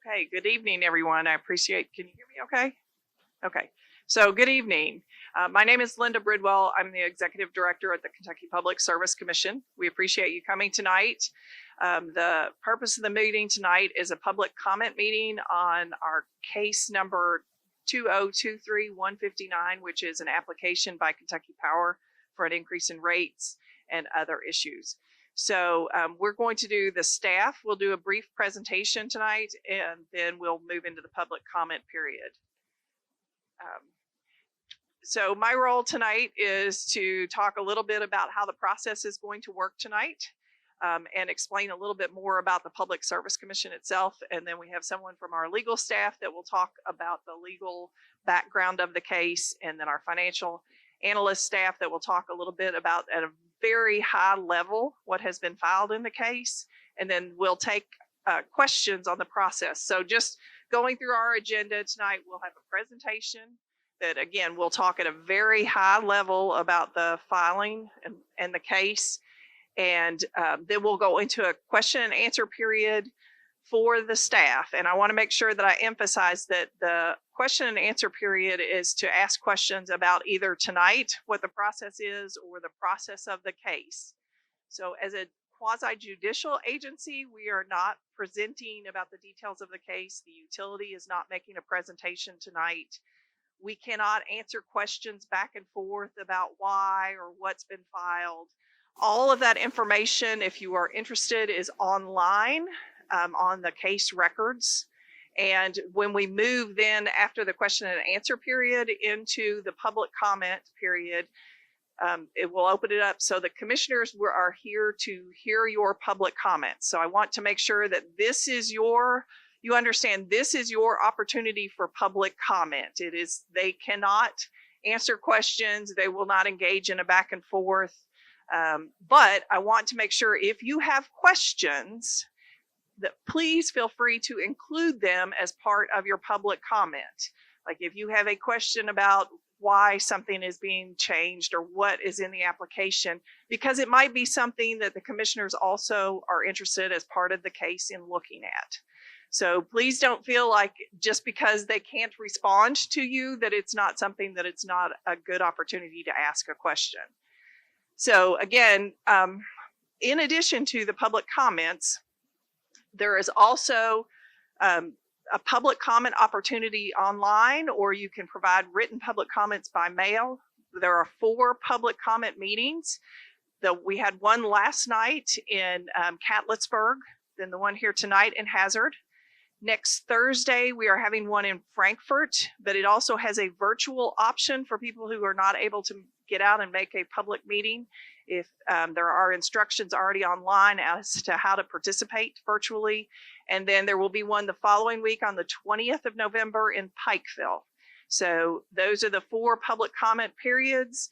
Okay, good evening, everyone. I appreciate, can you hear me okay? Okay, so good evening. My name is Linda Bridwell. I'm the Executive Director at the Kentucky Public Service Commission. We appreciate you coming tonight. The purpose of the meeting tonight is a public comment meeting on our case number 2023-159, which is an application by Kentucky Power for an increase in rates and other issues. So we're going to do the staff. We'll do a brief presentation tonight, and then we'll move into the public comment period. So my role tonight is to talk a little bit about how the process is going to work tonight, and explain a little bit more about the Public Service Commission itself. And then we have someone from our legal staff that will talk about the legal background of the case, and then our financial analyst staff that will talk a little bit about, at a very high level, what has been filed in the case, and then we'll take questions on the process. So just going through our agenda tonight, we'll have a presentation that, again, we'll talk at a very high level about the filing and the case, and then we'll go into a question and answer period for the staff. And I want to make sure that I emphasize that the question and answer period is to ask questions about either tonight, what the process is, or the process of the case. So as a quasi-judicial agency, we are not presenting about the details of the case. The utility is not making a presentation tonight. We cannot answer questions back and forth about why or what's been filed. All of that information, if you are interested, is online on the case records. And when we move then after the question and answer period into the public comment period, it will open it up so the commissioners are here to hear your public comments. So I want to make sure that this is you understand this is your opportunity for public comment. They cannot answer questions. They will not engage in a back and forth. But I want to make sure if you have questions, that please feel free to include them as part of your public comment. Like if you have a question about why something is being changed or what is in the application, because it might be something that the commissioners also are interested as part of the case in looking at. So please don't feel like just because they can't respond to you that it's not something that it's not a good opportunity to ask a question. So again, in addition to the public comments, there is also a public comment opportunity online, or you can provide written public comments by mail. There are 4 public comment meetings. We had one last night in Catlettsburg, then the one here tonight in Hazard. Next Thursday, we are having one in Frankfort, but it also has a virtual option for people who are not able to get out and make a public meeting. If there are instructions already online as to how to participate virtually. And then there will be one the following week on the 20th of November in Pikeville. So those are the 4 public comment periods.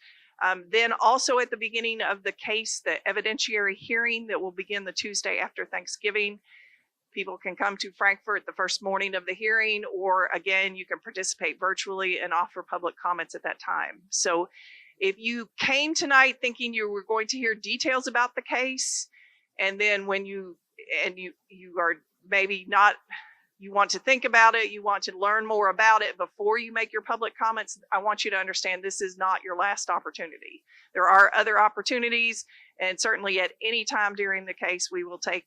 Then also at the beginning of the case, the evidentiary hearing that will begin the Tuesday after Thanksgiving. People can come to Frankfort the first morning of the hearing, or again, you can participate virtually and offer public comments at that time. So if you came tonight thinking you were going to hear details about the case, and then when you are maybe not, you want to think about it, you want to learn more about it before you make your public comments, I want you to understand this is not your last opportunity. There are other opportunities, and certainly at any time during the case, we will take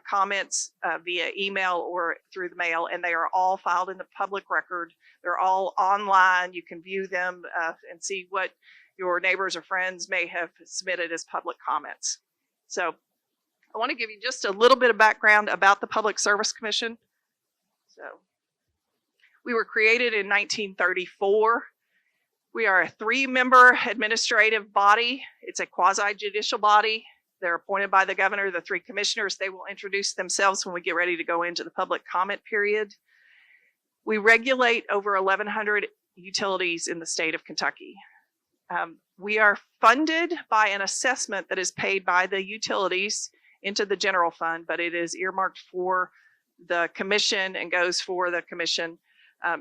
comments via email or through the mail, and they are all filed in the public record. They're all online. You can view them and see what your neighbors or friends may have submitted as public comments. So I want to give you just a little bit of background about the Public Service Commission. So we were created in 1934. We are a 3-member administrative body. It's a quasi-judicial body. They're appointed by the governor, the 3 commissioners. They will introduce themselves when we get ready to go into the public comment period. We regulate over 1,100 utilities in the state of Kentucky. We are funded by an assessment that is paid by the utilities into the general fund, but it is earmarked for the commission and goes for the commission.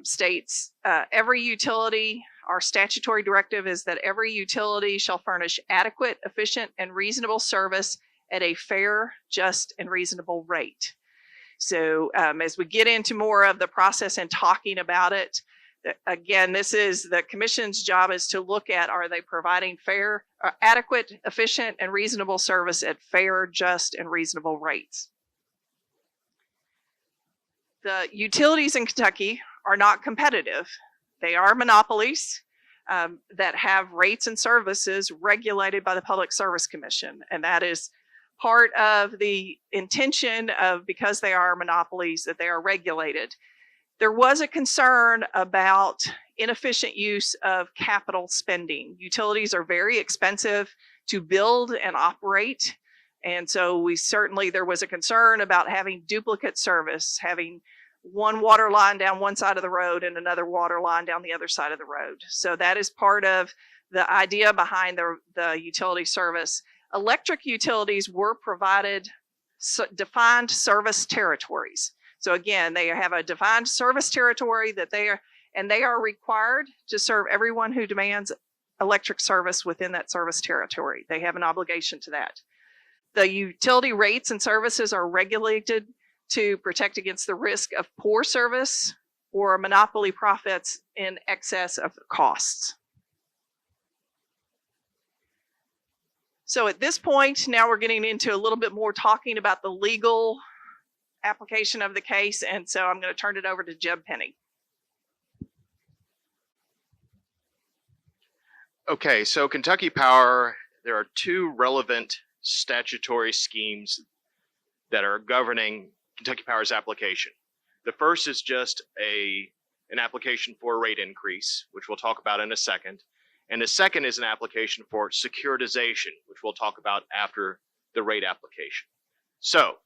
States every utility, our statutory directive is that every utility shall furnish adequate, efficient, and reasonable service at a fair, just, and reasonable rate. So as we get into more of the process and talking about it, again, this is the commission's job is to look at, are they providing fair, adequate, efficient, and reasonable service at fair, just, and reasonable rates. The utilities in Kentucky are not competitive. They are monopolies that have rates and services regulated by the Public Service Commission. And that is part of the intention of, because they are monopolies, that they are regulated. There was a concern about inefficient use of capital spending. Utilities are very expensive to build and operate. And so there was a concern about having duplicate service, having one water line down one side of the road and another water line down the other side of the road. So that is part of the idea behind the utility service. Electric utilities were provided defined service territories. So again, they have a defined service territory that they are required to serve everyone who demands electric service within that service territory. They have an obligation to that. The utility rates and services are regulated to protect against the risk of poor service or monopoly profits in excess of the costs. So at this point, now we're getting into a little bit more talking about the legal application of the case, and so I'm going to turn it over to Jeb Penny. Okay, so Kentucky Power, there are two relevant statutory schemes that are governing Kentucky Power's application. The first is just an application for a rate increase, which we'll talk about in a second. And the second is an application for securitization, which we'll talk about after the rate application. So,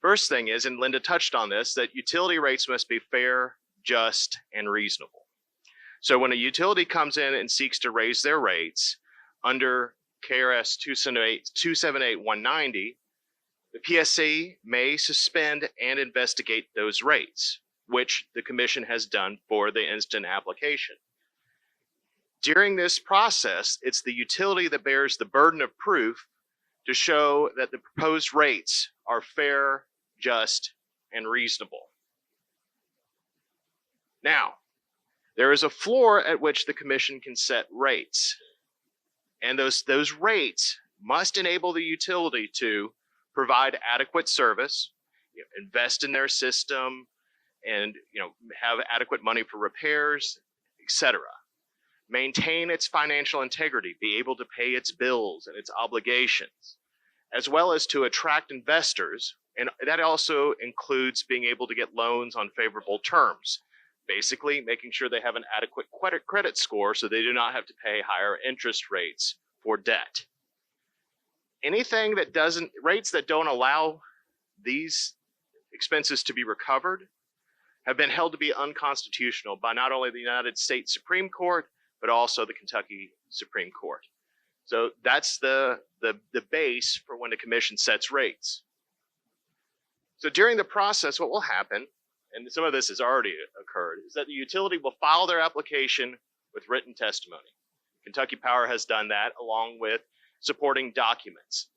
first thing is, and Linda touched on this, that utility rates must be fair, just, and reasonable. So when a utility comes in and seeks to raise their rates under KRS 278-190, the PSC may suspend and investigate those rates, which the Commission has done for the instant application. During this process, it's the utility that bears the burden of proof to show that the proposed rates are fair, just, and reasonable. Now, there is a floor at which the Commission can set rates, and those rates must enable the utility to provide adequate service, invest in their system, and have adequate money for repairs, etc. Maintain its financial integrity, be able to pay its bills and its obligations, as well as to attract investors, and that also includes being able to get loans on favorable terms. Basically, making sure they have an adequate credit score so they do not have to pay higher interest rates for debt. Anything that rates that don't allow these expenses to be recovered have been held to be unconstitutional by not only the United States Supreme Court, but also the Kentucky Supreme Court. So that's the base for when the Commission sets rates. So during the process, what will happen, and some of this has already occurred, is that the utility will file their application with written testimony. Kentucky Power has done that along with supporting documents.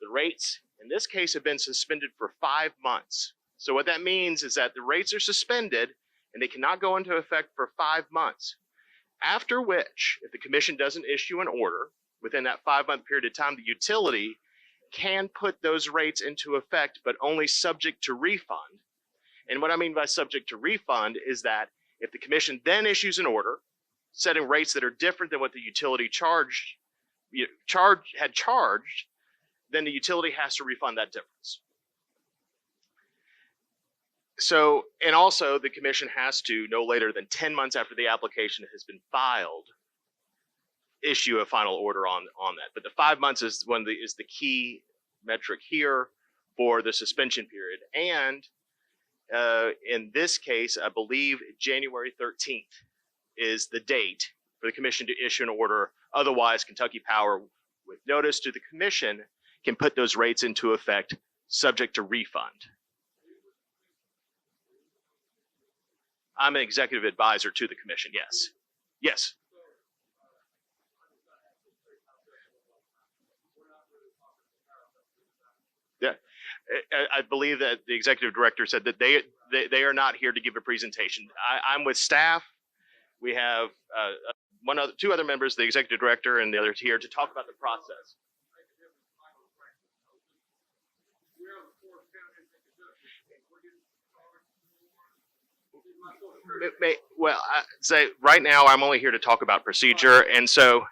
The rates in this case have been suspended for 5 months. So what that means is that the rates are suspended and they cannot go into effect for 5 months. After which, if the Commission doesn't issue an order within that 5-month period of time, the utility can put those rates into effect, but only subject to refund. And what I mean by subject to refund is that if the Commission then issues an order setting rates that are different than what the utility had charged, then the utility has to refund that difference. So, and also the Commission has to, no later than 10 months after the application has been filed, issue a final order on that. But the 5 months is the key metric here for the suspension period. And in this case, I believe January 13th is the date for the Commission to issue an order. Otherwise, Kentucky Power, with notice to the Commission, can put those rates into effect subject to refund. I'm an executive advisor to the Commission, yes. Yes. Yeah, I believe that the executive director said that they are not here to give a presentation. I'm with staff. We have two other members, the executive director and the others here to talk about the process. Well, I say right now I'm only here to talk about procedure, and so.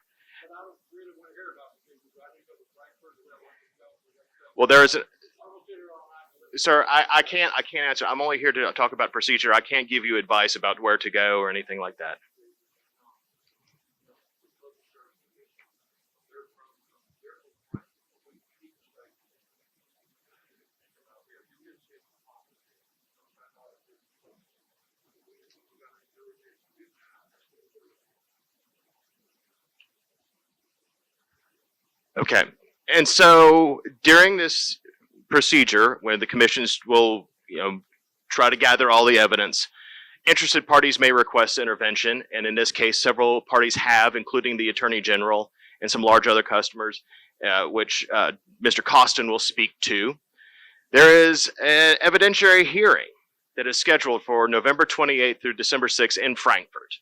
Well, sir, I can't answer. I'm only here to talk about procedure. I can't give you advice about where to go or anything like that. Okay. And so during this procedure, where the commissions will, try to gather all the evidence, interested parties may request intervention, and in this case, several parties have, including the Attorney General and some large other customers, which Mr. Costin will speak to. There is an evidentiary hearing that is scheduled for November 28th through December 6th in Frankfurt.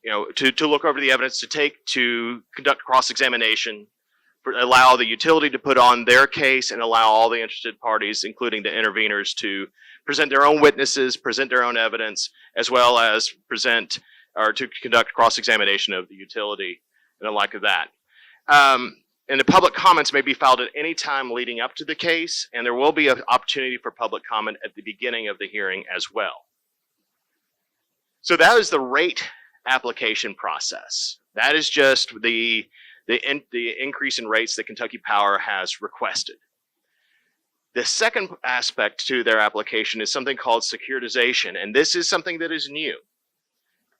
To look over the evidence, to conduct cross-examination, allow the utility to put on their case, and allow all the interested parties, including the interveners, to present their own witnesses, present their own evidence, as well as to conduct cross-examination of the utility and the like of that. And the public comments may be filed at any time leading up to the case, and there will be an opportunity for public comment at the beginning of the hearing as well. So that is the rate application process. That is just the increase in rates that Kentucky Power has requested. The second aspect to their application is something called securitization, and this is something that is new.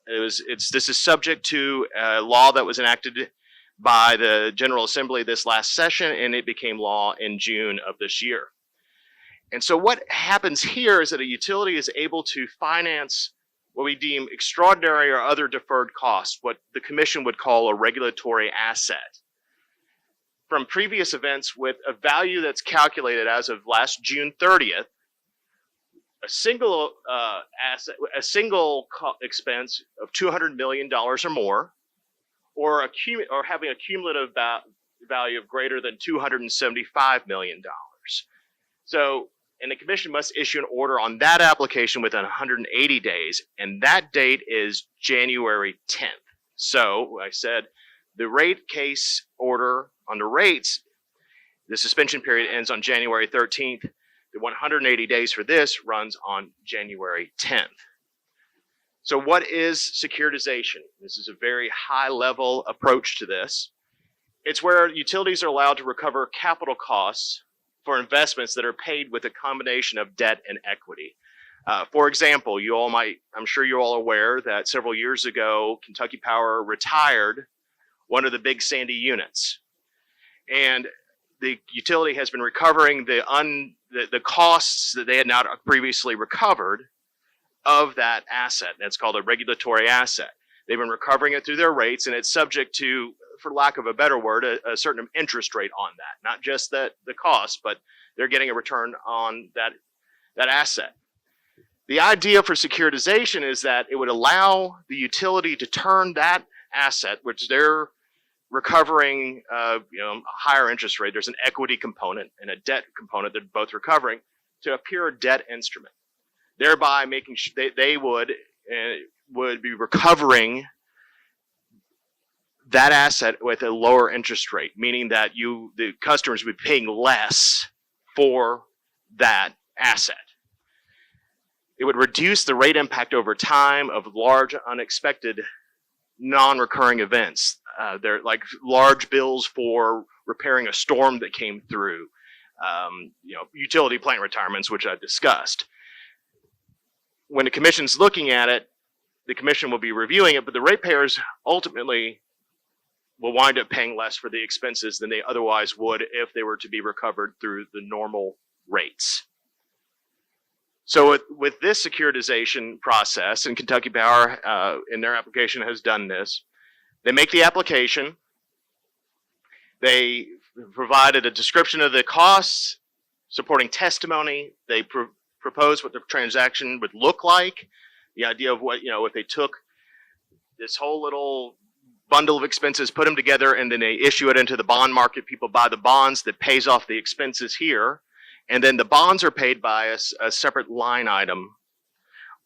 This is subject to a law that was enacted by the General Assembly this last session, and it became law in June of this year. And so what happens here is that a utility is able to finance what we deem extraordinary or other deferred costs, what the commission would call a regulatory asset, from previous events with a value that's calculated as of last June 30th, a single expense of $200 million or more, or having a cumulative value of greater than $275 million. So, and the commission must issue an order on that application within 180 days, and that date is January 10th. So, I said, the rate case order on the rates, the suspension period ends on January 13th. The 180 days for this runs on January 10th. So what is securitization? This is a very high-level approach to this. It's where utilities are allowed to recover capital costs for investments that are paid with a combination of debt and equity. For example, I'm sure you're all aware that several years ago, Kentucky Power retired one of the big Sandy units. And the utility has been recovering the costs that they had not previously recovered of that asset. That's called a regulatory asset. They've been recovering it through their rates, and it's subject to, for lack of a better word, a certain interest rate on that. Not just the cost, but they're getting a return on that asset. The idea for securitization is that it would allow the utility to turn that asset, which they're recovering a higher interest rate, there's an equity component and a debt component, they're both recovering, to a pure debt instrument, thereby making sure they would be recovering that asset with a lower interest rate, meaning that the customers would be paying less for that asset. It would reduce the rate impact over time of large, unexpected, non-recurring events. They're like large bills for repairing a storm that came through, utility plant retirements, which I discussed. When the commission's looking at it, the commission will be reviewing it, but the ratepayers ultimately will wind up paying less for the expenses than they otherwise would if they were to be recovered through the normal rates. So with this securitization process, and Kentucky Power in their application has done this, they make the application, they provided a description of the costs supporting testimony. They propose what the transaction would look like. The idea of what, if they took this whole little bundle of expenses, put them together, and then they issue it into the bond market. People buy the bonds that pays off the expenses here. And then the bonds are paid by a separate line item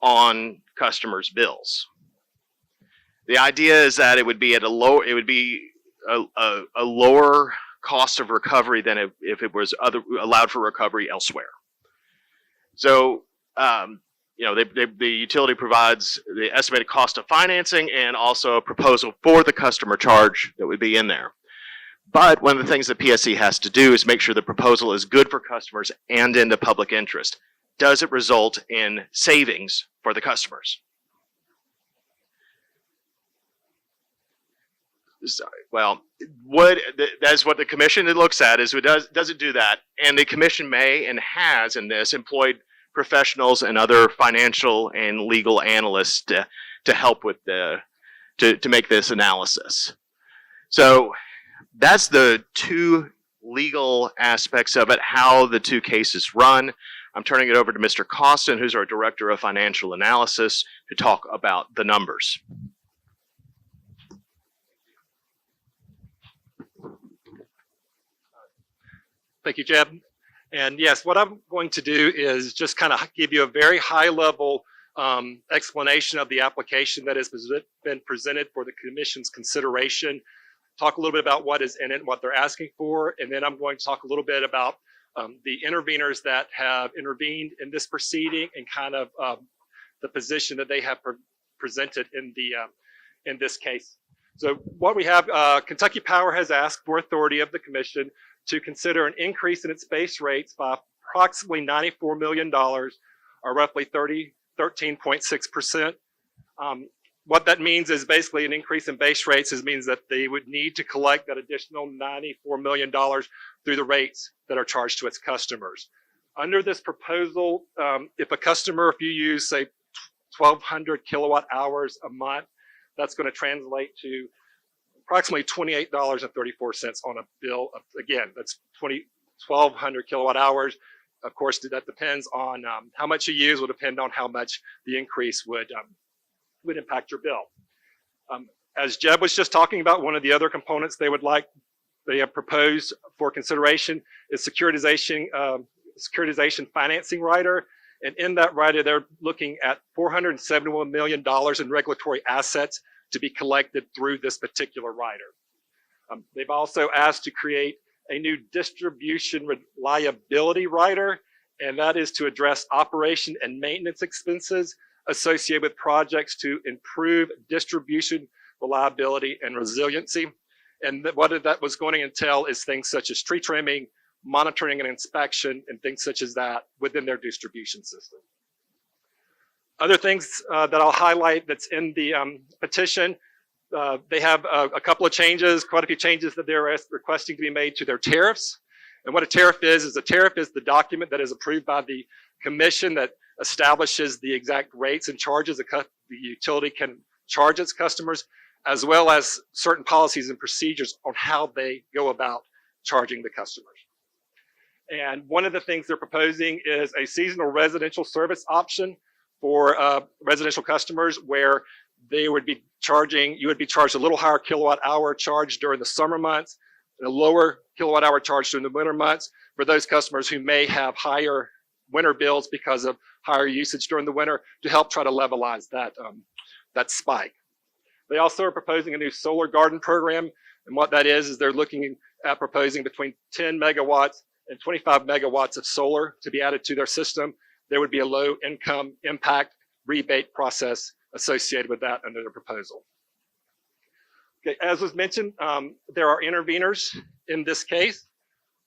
on customers' bills. The idea is that it would be a lower cost of recovery than if it was allowed for recovery elsewhere. So, the utility provides the estimated cost of financing and also a proposal for the customer charge that would be in there. But one of the things that PSC has to do is make sure the proposal is good for customers and in the public interest. Does it result in savings for the customers? Sorry. Well, that's what the commission looks at, is does it do that? And the commission may and has in this employed professionals and other financial and legal analysts to help with to make this analysis. So that's the two legal aspects of it, how the two cases run. I'm turning it over to Mr. Costin, who's our Director of Financial Analysis, to talk about the numbers. Thank you, Jeb. And yes, what I'm going to do is just kind of give you a very high-level explanation of the application that has been presented for the Commission's consideration, talk a little bit about what is in it and what they're asking for, and then I'm going to talk a little bit about the interveners that have intervened in this proceeding and kind of the position that they have presented in this case. So what we have, Kentucky Power has asked for authority of the Commission to consider an increase in its base rates by approximately $94 million, or roughly 13.6%. What that means is basically an increase in base rates means that they would need to collect that additional $94 million through the rates that are charged to its customers. Under this proposal, if you use, say, 1,200 kilowatt hours a month, that's going to translate to approximately $28.34 on a bill. Again, that's 1,200 kilowatt hours. Of course, that depends on how much you use, will depend on how much the increase would impact your bill. As Jeb was just talking about, one of the other components they have proposed for consideration is securitization financing rider. And in that rider, they're looking at $471 million in regulatory assets to be collected through this particular rider. They've also asked to create a new distribution reliability rider, and that is to address operation and maintenance expenses associated with projects to improve distribution reliability and resiliency. And what that was going to entail is things such as tree trimming, monitoring and inspection, and things such as that within their distribution system. Other things that I'll highlight that's in the petition, they have a couple of changes, quite a few changes that they're requesting to be made to their tariffs. And what a tariff is the document that is approved by the Commission that establishes the exact rates and charges the utility can charge its customers, as well as certain policies and procedures on how they go about charging the customers. And one of the things they're proposing is a seasonal residential service option for residential customers, where you would be charged a little higher kilowatt hour charge during the summer months, and a lower kilowatt hour charge during the winter months for those customers who may have higher winter bills because of higher usage during the winter, to help try to levelize that spike. They also are proposing a new solar garden program, and what that is they're looking at proposing between 10 megawatts and 25 megawatts of solar to be added to their system. There would be a low income impact rebate process associated with that under the proposal. Okay, as was mentioned, there are interveners in this case.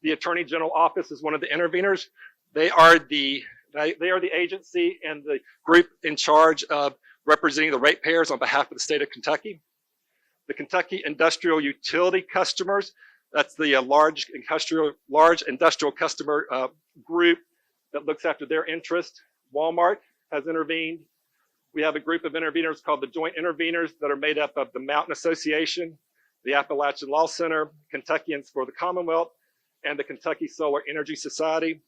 The Attorney General Office is one of the interveners. They are the agency and the group in charge of representing the ratepayers on behalf of the state of Kentucky. The Kentucky Industrial Utility Customers, that's the large industrial customer group that looks after their interest. Walmart has intervened. We have a group of interveners called the Joint Interveners that are made up of the Mountain Association, the Appalachian Law Center, Kentuckians for the Commonwealth, and the Kentucky Solar Energy Society.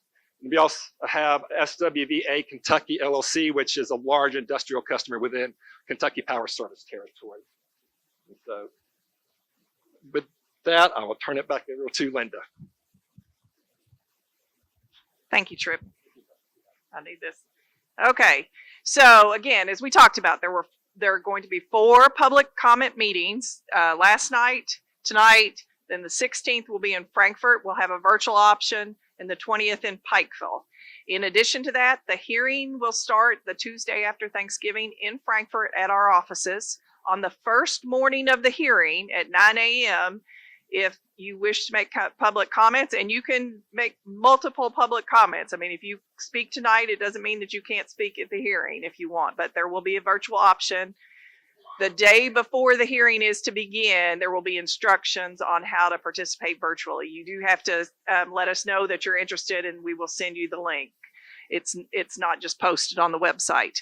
We also have SWVA Kentucky LLC, which is a large industrial customer within Kentucky Power Service territory. And so with that, I will turn it back over to Linda. Thank you, Tripp. I need this. Okay. So again, as we talked about, there are going to be 4 public comment meetings last night, tonight, then the 16th will be in Frankfort. We'll have a virtual option, and the 20th in Pikeville. In addition to that, the hearing will start the Tuesday after Thanksgiving in Frankfort at our offices. On the first morning of the hearing at 9 a.m., if you wish to make public comments, and you can make multiple public comments. I mean, if you speak tonight, it doesn't mean that you can't speak at the hearing if you want, but there will be a virtual option. The day before the hearing is to begin, there will be instructions on how to participate virtually. You do have to let us know that you're interested, and we will send you the link. It's not just posted on the website.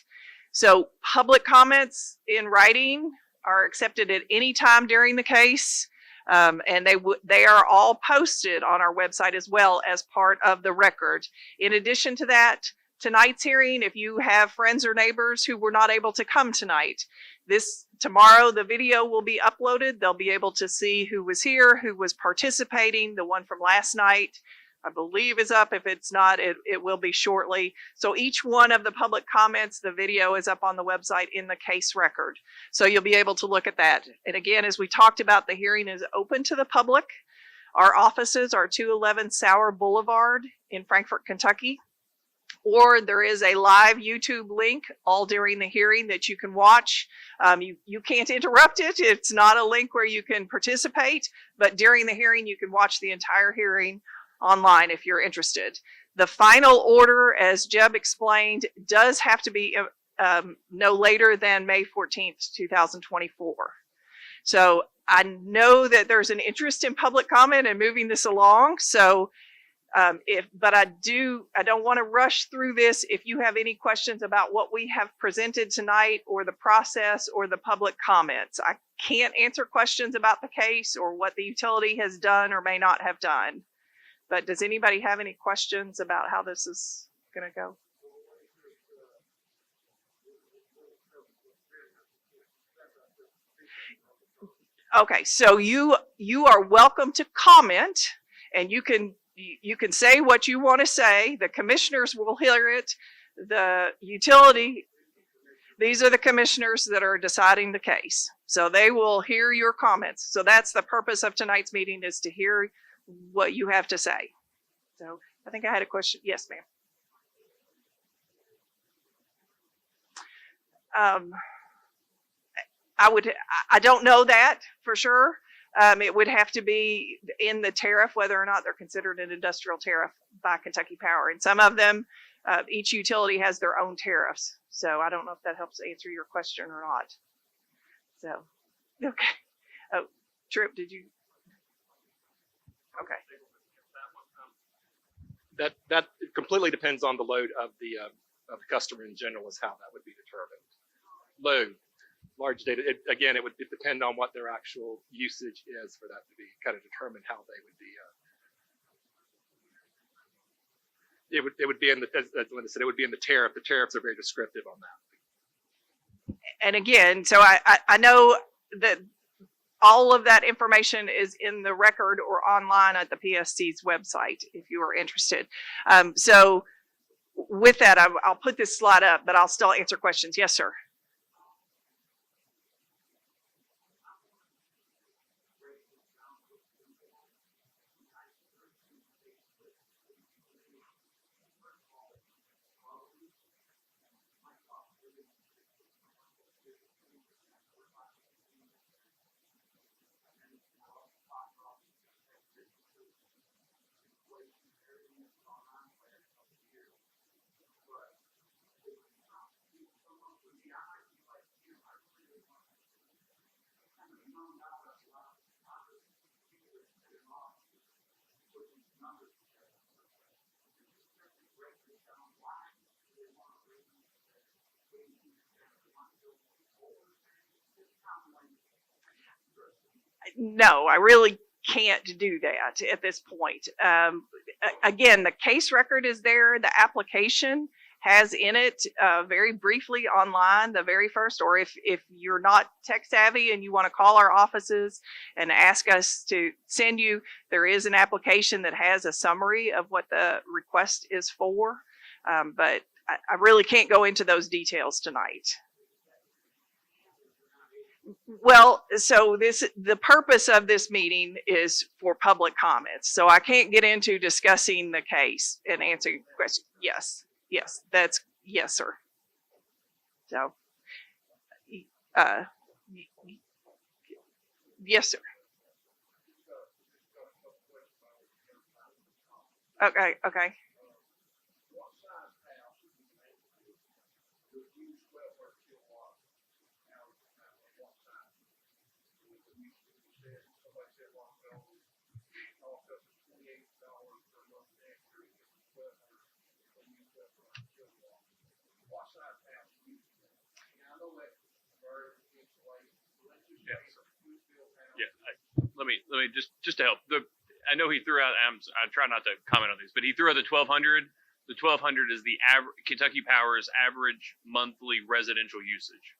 So public comments in writing are accepted at any time during the case. And they are all posted on our website as well as part of the record. In addition to that, tonight's hearing, if you have friends or neighbors who were not able to come tonight, tomorrow the video will be uploaded. They'll be able to see who was here, who was participating. The one from last night, I believe, is up. If it's not, it will be shortly. So each one of the public comments, the video is up on the website in the case record. So you'll be able to look at that. And again, as we talked about, the hearing is open to the public. Our offices are 211 Sauer Boulevard in Frankfort, Kentucky. Or there is a live YouTube link all during the hearing that you can watch. You can't interrupt it. It's not a link where you can participate, but during the hearing, you can watch the entire hearing online if you're interested. The final order, as Jeb explained, does have to be no later than May 14th, 2024. So I know that there's an interest in public comment and moving this along. So but I don't want to rush through this. If you have any questions about what we have presented tonight or the process or the public comments, I can't answer questions about the case or what the utility has done or may not have done. But does anybody have any questions about how this is going to go? Okay, so you are welcome to comment, and you can say what you want to say. The commissioners will hear it. The utility, these are the commissioners that are deciding the case. So they will hear your comments. So that's the purpose of tonight's meeting, is to hear what you have to say. So I think I had a question. Yes, ma'am. I don't know that for sure. It would have to be in the tariff, whether or not they're considered an industrial tariff by Kentucky Power. And some of them, each utility has their own tariffs. So I don't know if that helps answer your question or not. So, okay. Oh, Tripp, did you? Okay. That completely depends on the load of the customer in general, is how that would be determined. Load. Large data, again, it would depend on what their actual usage is for that to be kind of determined how they would be. It would be in the, as Linda said, it would be in the tariff. The tariffs are very descriptive on that. And again, so I know that all of that information is in the record or online at the PSC's website if you are interested. So with that, I'll put this slide up, but I'll still answer questions. Yes, sir. No, I really can't do that at this point. Again, the case record is there. The application has in it very briefly online, the very first, or if you're not tech savvy and you want to call our offices and ask us to send you, there is an application that has a summary of what the request is for. But I really can't go into those details tonight. Well, so the purpose of this meeting is for public comments. So I can't get into discussing the case and answering questions. Yes, yes, sir. So, yes, sir. Okay. Let me just to help. I know he threw out. I try not to comment on these, but he threw out the 1,200. The 1,200 is the average Kentucky Power's average monthly residential usage.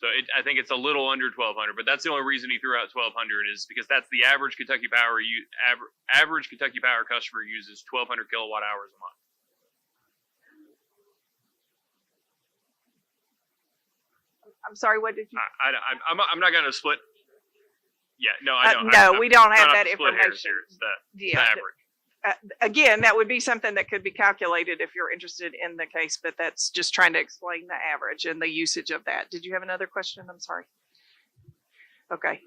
So I think it's a little under 1,200, but that's the only reason he threw out 1,200 is because that's the average Kentucky Power average Kentucky Power customer uses 1,200 kilowatt hours a month. I'm sorry. What did you? I'm not going to split. Yeah, no, I know. No, we don't have that information. It's the average. Again, that would be something that could be calculated if you're interested in the case, but that's just trying to explain the average and the usage of that. Did you have another question? I'm sorry. Okay.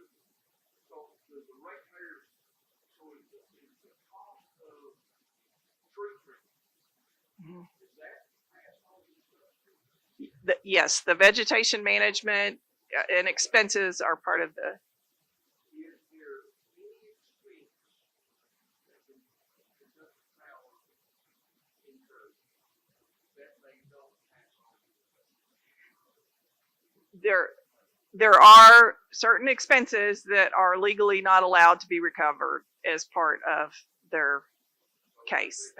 Mhm. Yes, the vegetation management and expenses are part of the. There are certain expenses that are legally not allowed to be recovered as part of their case.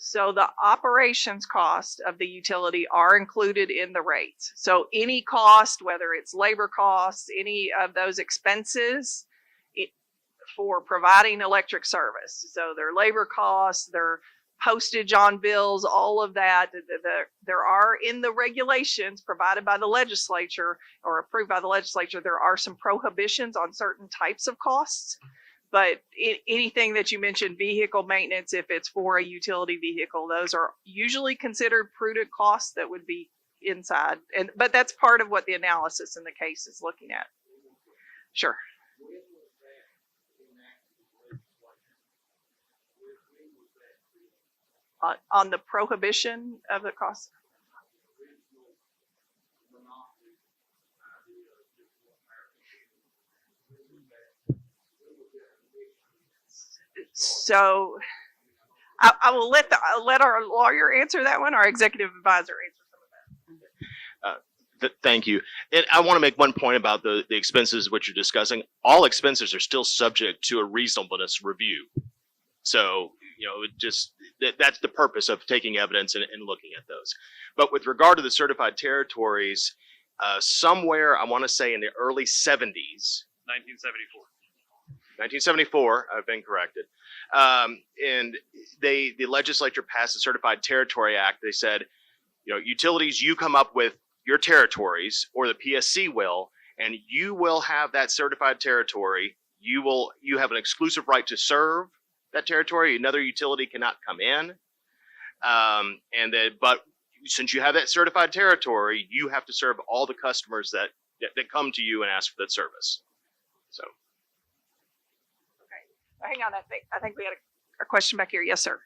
So the operations cost of the utility are included in the rates. So any cost, whether it's labor costs, any of those expenses for providing electric service. So their labor costs, their postage on bills, all of that, there are in the regulations provided by the legislature or approved by the legislature, there are some prohibitions on certain types of costs. But anything that you mentioned, vehicle maintenance, if it's for a utility vehicle, those are usually considered prudent costs that would be inside. But that's part of what the analysis in the case is looking at. Sure. On the prohibition of the cost. So I will let our lawyer answer that one, our executive advisor answer some of that. Thank you. And I want to make one point about the expenses which you're discussing. All expenses are still subject to a reasonableness review. So, that's the purpose of taking evidence and looking at those. But with regard to the certified territories, somewhere, I want to say in the early 70s. 1974. 1974, I've been corrected. And the legislature passed the Certified Territory Act. They said, utilities, you come up with your territories, or the PSC will, and you will have that certified territory. You have an exclusive right to serve that territory. Another utility cannot come in. But since you have that certified territory, you have to serve all the customers that come to you and ask for that service. So. Hang on, I think we had a question back here. Yes, sir.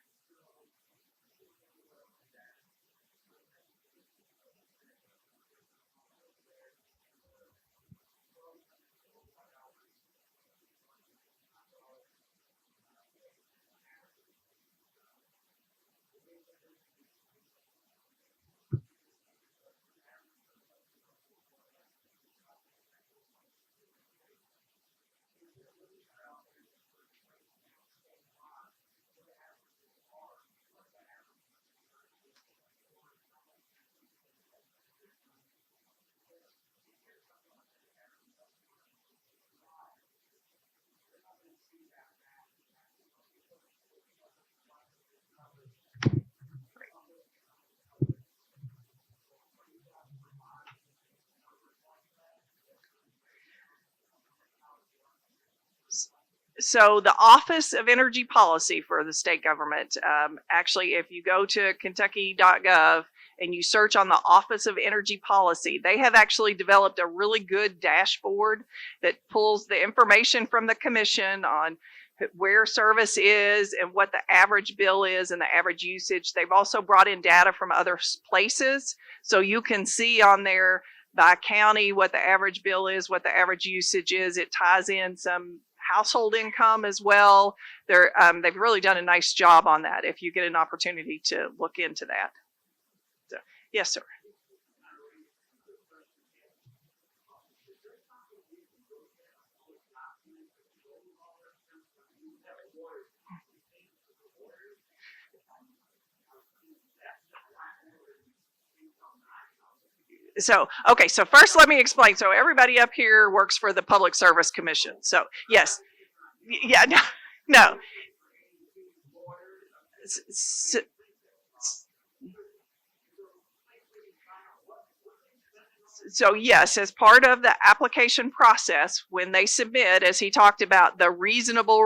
So the Office of Energy Policy for the state government, actually, if you go to kentucky.gov and you search on the Office of Energy Policy, they have actually developed a really good dashboard that pulls the information from the commission on where service is and what the average bill is and the average usage. They've also brought in data from other places, so you can see on there by county what the average bill is, what the average usage is. It ties in some household income as well. They've really done a nice job on that if you get an opportunity to look into that. So, yes, sir. So, okay, so first let me explain. So everybody up here works for the Public Service Commission. So, yes. Yeah, no, no. So yes, as part of the application process, when they submit, as he talked about, the reasonable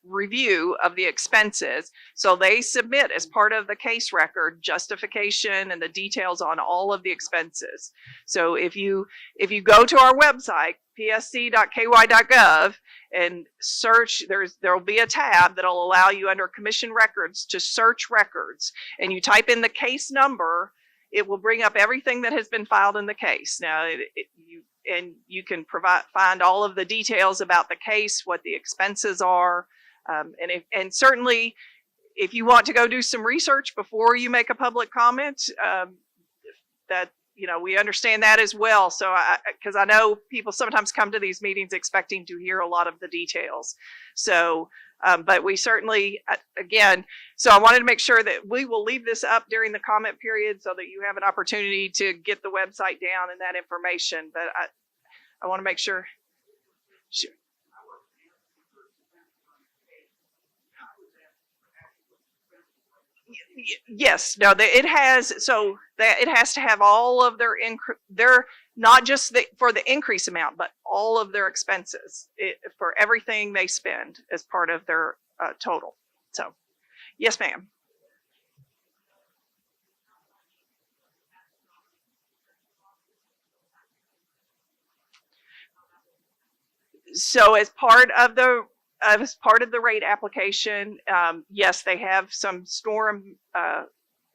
review of the expenses. So they submit as part of the case record justification and the details on all of the expenses. So if you go to our website, psc.ky.gov, and search, there'll be a tab that'll allow you under commission records to search records, and you type in the case number, it will bring up everything that has been filed in the case. Now, you can find all of the details about the case, what the expenses are, and certainly, if you want to go do some research before you make a public comment, that we understand that as well. So, because I know people sometimes come to these meetings expecting to hear a lot of the details. So, but we certainly, again, so I wanted to make sure that we will leave this up during the comment period so that you have an opportunity to get the website down and that information. But I want to make sure. Sure. Yes, no, it has, so that it has to have all of their not just for the increase amount, but all of their expenses for everything they spend as part of their total. So, yes, ma'am. So as part of the rate application, yes, they have some storm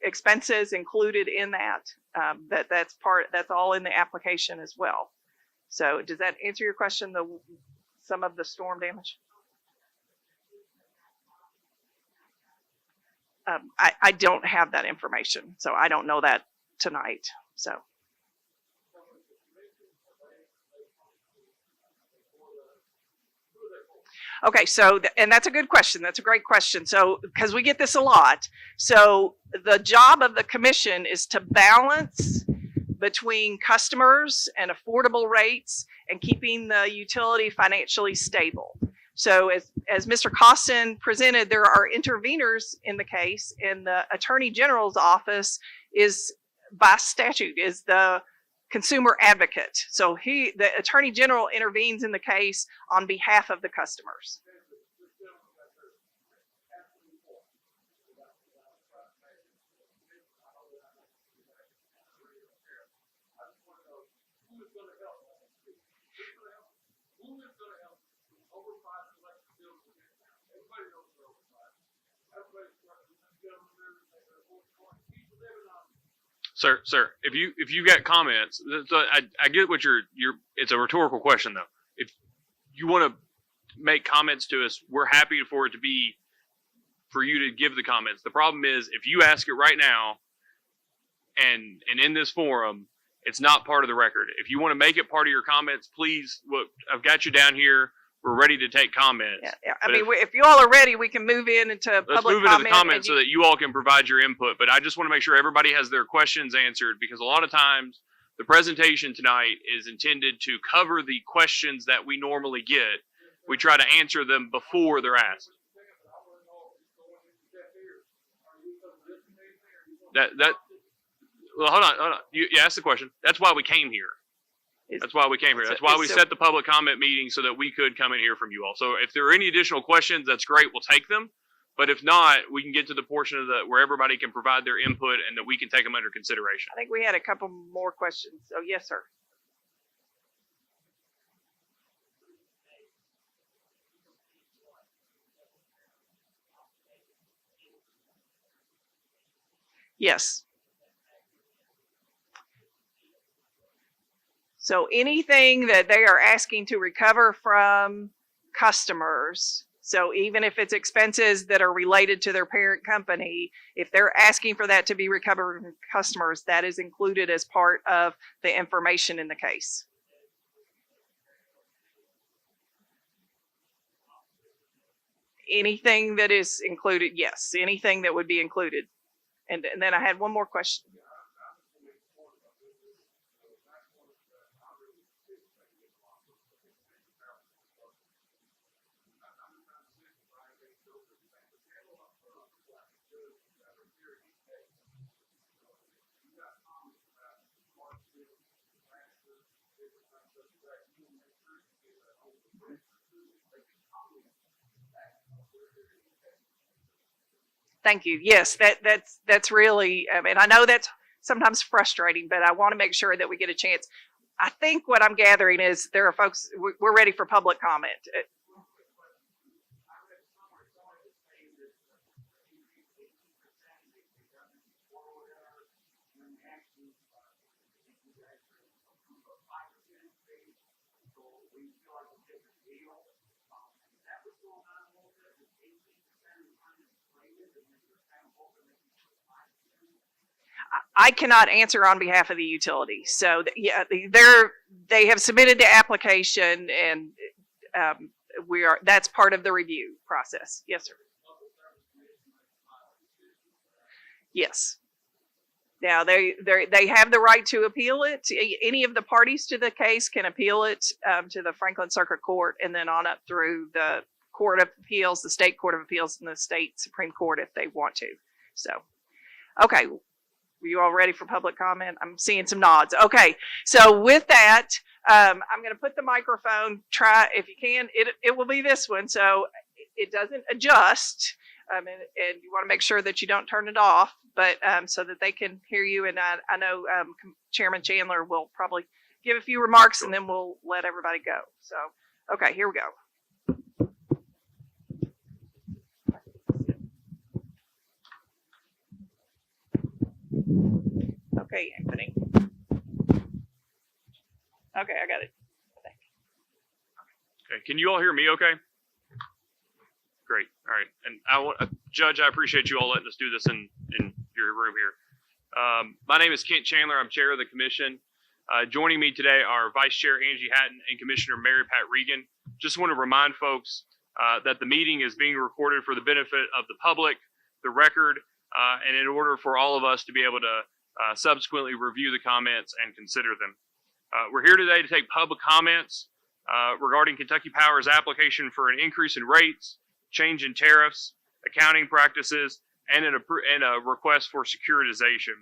expenses included in that. That's all in the application as well. So does that answer your question? Some of the storm damage. I don't have that information, so I don't know that tonight. So. Okay, so, and that's a good question. That's a great question. So, because we get this a lot. So, the job of the commission is to balance between customers and affordable rates and keeping the utility financially stable. So, as Mr. Costin presented, there are interveners in the case, and the Attorney General's office is, by statute, is the consumer advocate. So the Attorney General intervenes in the case on behalf of the customers. Sir, if you got comments, so I get what you're. It's a rhetorical question though. If you want to make comments to us, we're happy for it to be for you to give the comments. The problem is if you ask it right now, and in this forum, it's not part of the record. If you want to make it part of your comments, please. Look, I've got you down here. We're ready to take comments. Yeah. I mean, if you all are ready, we can move into Let's public move into the comment comments so that you all can provide your input. But I just want to make sure everybody has their questions answered because a lot of times the presentation tonight is intended to cover the questions that we normally get. We try to answer them before they're asked. Well, hold on. You asked the question. That's why we came here. That's why we came here. That's why we set the public comment meeting so that we could come and hear from you all. So if there are any additional questions, that's great. We'll take them. But if not, we can get to the portion of where everybody can provide their input and that we can take them under consideration. I think we had a couple more questions. Oh, yes, sir. Yes. So anything that they are asking to recover from customers, so even if it's expenses that are related to their parent company, if they're asking for that to be recovered from customers, that is included as part of the information in the case. Anything that is included, yes, anything that would be included. And then I had one more question. Thank you. Yes, that's really, I mean, I know that's sometimes frustrating, but I want to make sure that we get a chance. I think what I'm gathering is there are folks, we're ready for public comment. I cannot answer on behalf of the utility. So yeah, they have submitted the application, and that's part of the review process. Yes, sir. Yes. Now they have the right to appeal it. Any of the parties to the case can appeal it to the Franklin Circuit Court, and then on up through the Court of Appeals, the State Court of Appeals, and the State Supreme Court if they want to. So, okay. Were you all ready for public comment? I'm seeing some nods. Okay, so with that, I'm going to put the microphone. Try if you can. It will be this one, so it doesn't adjust, and you want to make sure that you don't turn it off, but so that they can hear you. And I know Chairman Chandler will probably give a few remarks, and then we'll let everybody go. So, okay, here we go. Okay, Anthony. Okay, I got it. Okay, can you all hear me okay? Great, all right. And Judge, I appreciate you all letting us do this in your room here. My name is Kent Chandler. I'm chair of the commission. Joining me today are Vice Chair Angie Hatton and Commissioner Mary Pat Regan. Just want to remind folks that the meeting is being recorded for the benefit of the public, the record, and in order for all of us to be able to subsequently review the comments and consider them. We're here today to take public comments regarding Kentucky Power's application for an increase in rates, change in tariffs, accounting practices, and a request for securitization.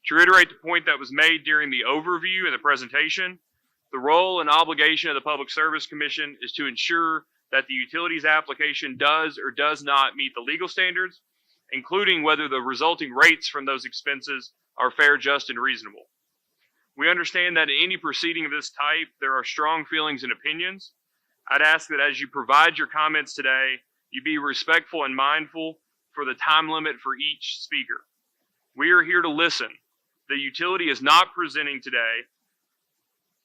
To reiterate the point that was made during the overview and the presentation, the role and obligation of the Public Service Commission is to ensure that the utilities application does or does not meet the legal standards, including whether the resulting rates from those expenses are fair, just, and reasonable. We understand that in any proceeding of this type, there are strong feelings and opinions. I'd ask that as you provide your comments today, you be respectful and mindful for the time limit for each speaker. We are here to listen, The utility is not presenting today,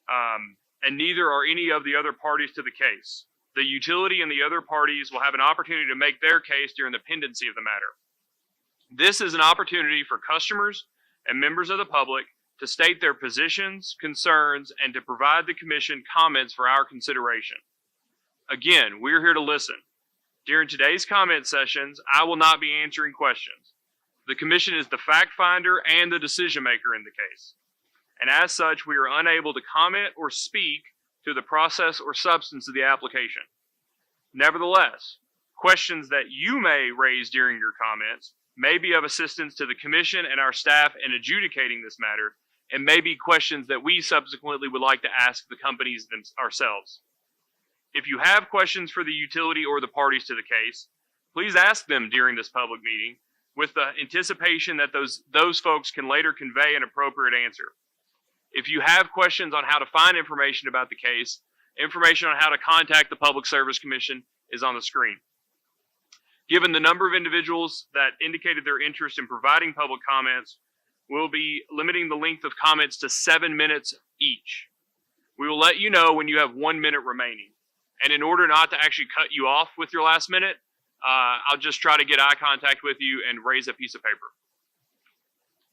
and neither are any of the other parties to the case. The utility and the other parties will have an opportunity to make their case during the pendency of the matter. This is an opportunity for customers and members of the public to state their positions, concerns, and to provide the commission comments for our consideration. Again, we're here to listen. During today's comment sessions, I will not be answering questions. The commission is the fact finder and the decision maker in the case. And as such, we are unable to comment or speak to the process or substance of the application. Nevertheless, questions that you may raise during your comments may be of assistance to the commission and our staff in adjudicating this matter, and may be questions that we subsequently would like to ask the companies ourselves. If you have questions for the utility or the parties to the case, please ask them during this public meeting with the anticipation that those folks can later convey an appropriate answer. If you have questions on how to find information about the case, information on how to contact the Public Service Commission is on the screen. Given the number of individuals that indicated their interest in providing public comments, we'll be limiting the length of comments to 7 minutes each. We will let you know when you have 1 minute remaining. And in order not to actually cut you off with your last minute, I'll just try to get eye contact with you and raise a piece of paper.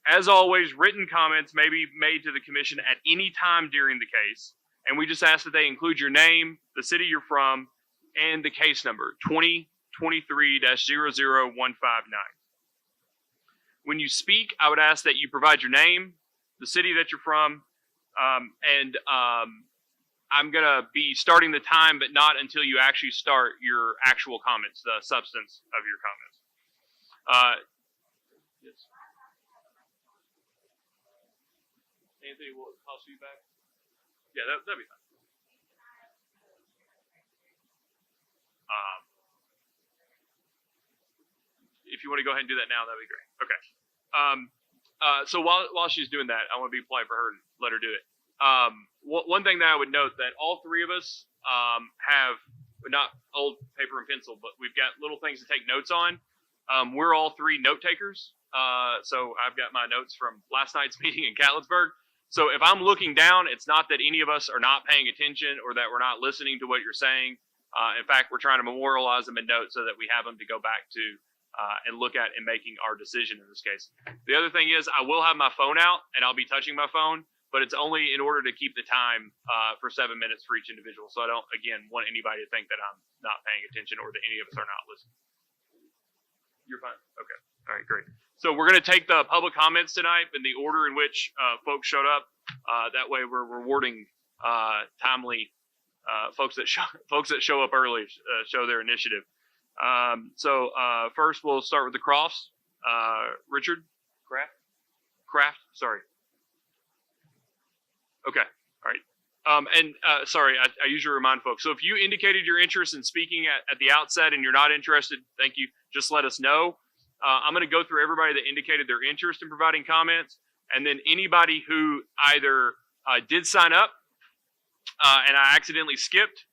As always, written comments may be made to the commission at any time during the case, and we just ask that they include your name, the city you're from, and the case number, 2023-00159. When you speak, I would ask that you provide your name, the city that you're from, and I'm going to be starting the time, but not until you actually start your actual comments, the substance of your comments. Yes. Anthony, will it cost you back? Yeah, that'd be fine. If you want to go ahead and do that now, that'd be great. Okay. So while she's doing that, I want to be polite for her and let her do it. One thing that I would note that all three of us have not old paper and pencil, but we've got little things to take notes on. We're all three note takers. So I've got my notes from last night's meeting in Catlettsburg. So if I'm looking down, it's not that any of us are not paying attention or that we're not listening to what you're saying. In fact, we're trying to memorialize them in notes so that we have them to go back to and look at in making our decision in this case. The other thing is I will have my phone out and I'll be touching my phone, but it's only in order to keep the time for 7 minutes for each individual. So I don't, again, want anybody to think that I'm not paying attention or that any of us are not listening. You're fine? Okay. All right, great. So we're going to take the public comments tonight in the order in which folks showed up. That way we're rewarding timely folks that show up early, show their initiative. So first we'll start with the Crofts. Richard? Kraft? Sorry. Okay. All right. Sorry, I usually remind folks. So if you indicated your interest in speaking at the outset and you're not interested, thank you. Just let us know. I'm going to go through everybody that indicated their interest in providing comments, and then anybody who either did sign up and I accidentally skipped,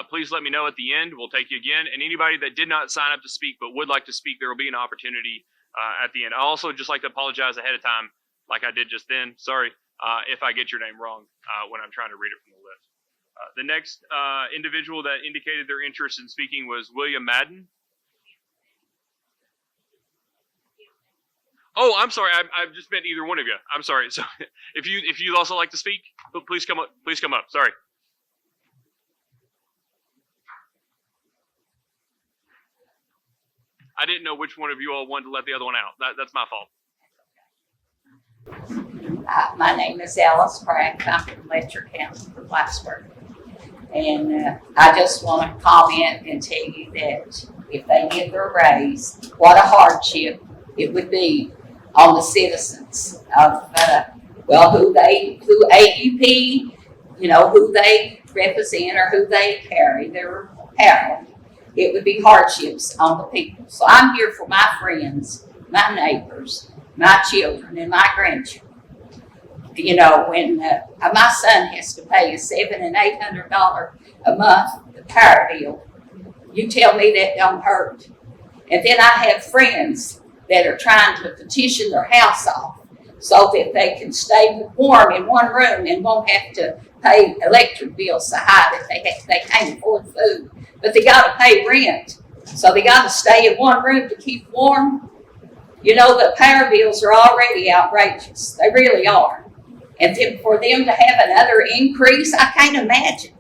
please let me know at the end. We'll take you again. And anybody that did not sign up to speak but would like to speak, there will be an opportunity at the end. I also just like to apologize ahead of time, like I did just then. Sorry if I get your name wrong when I'm trying to read it from the list. The next individual that indicated their interest in speaking was William Madden. Oh, I'm sorry. I just meant either one of you. I'm sorry. So if you'd also like to speak, please come up. Please come up. Sorry. I didn't know which one of you all wanted to let the other one out. That's my fault. My name is Alice Frank. I'm from Letcher County, Plattsburgh. And I just want to comment and tell you that if they get their raise, what a hardship it would be on the citizens of, who AUP, who they represent or who they carry their power. It would be hardships on the people. So I'm here for my friends, my neighbors, my children, and my grandchildren. When my son has to pay a $700 and $800 a month power bill, you tell me that don't hurt. And then I have friends that are trying to petition their house off so that they can stay warm in one room and won't have to pay electric bills so high that they can't afford food. But they got to pay rent, so they got to stay in one room to keep warm. You know, the power bills are already outrageous. They really are. And then for them to have another increase, I can't imagine.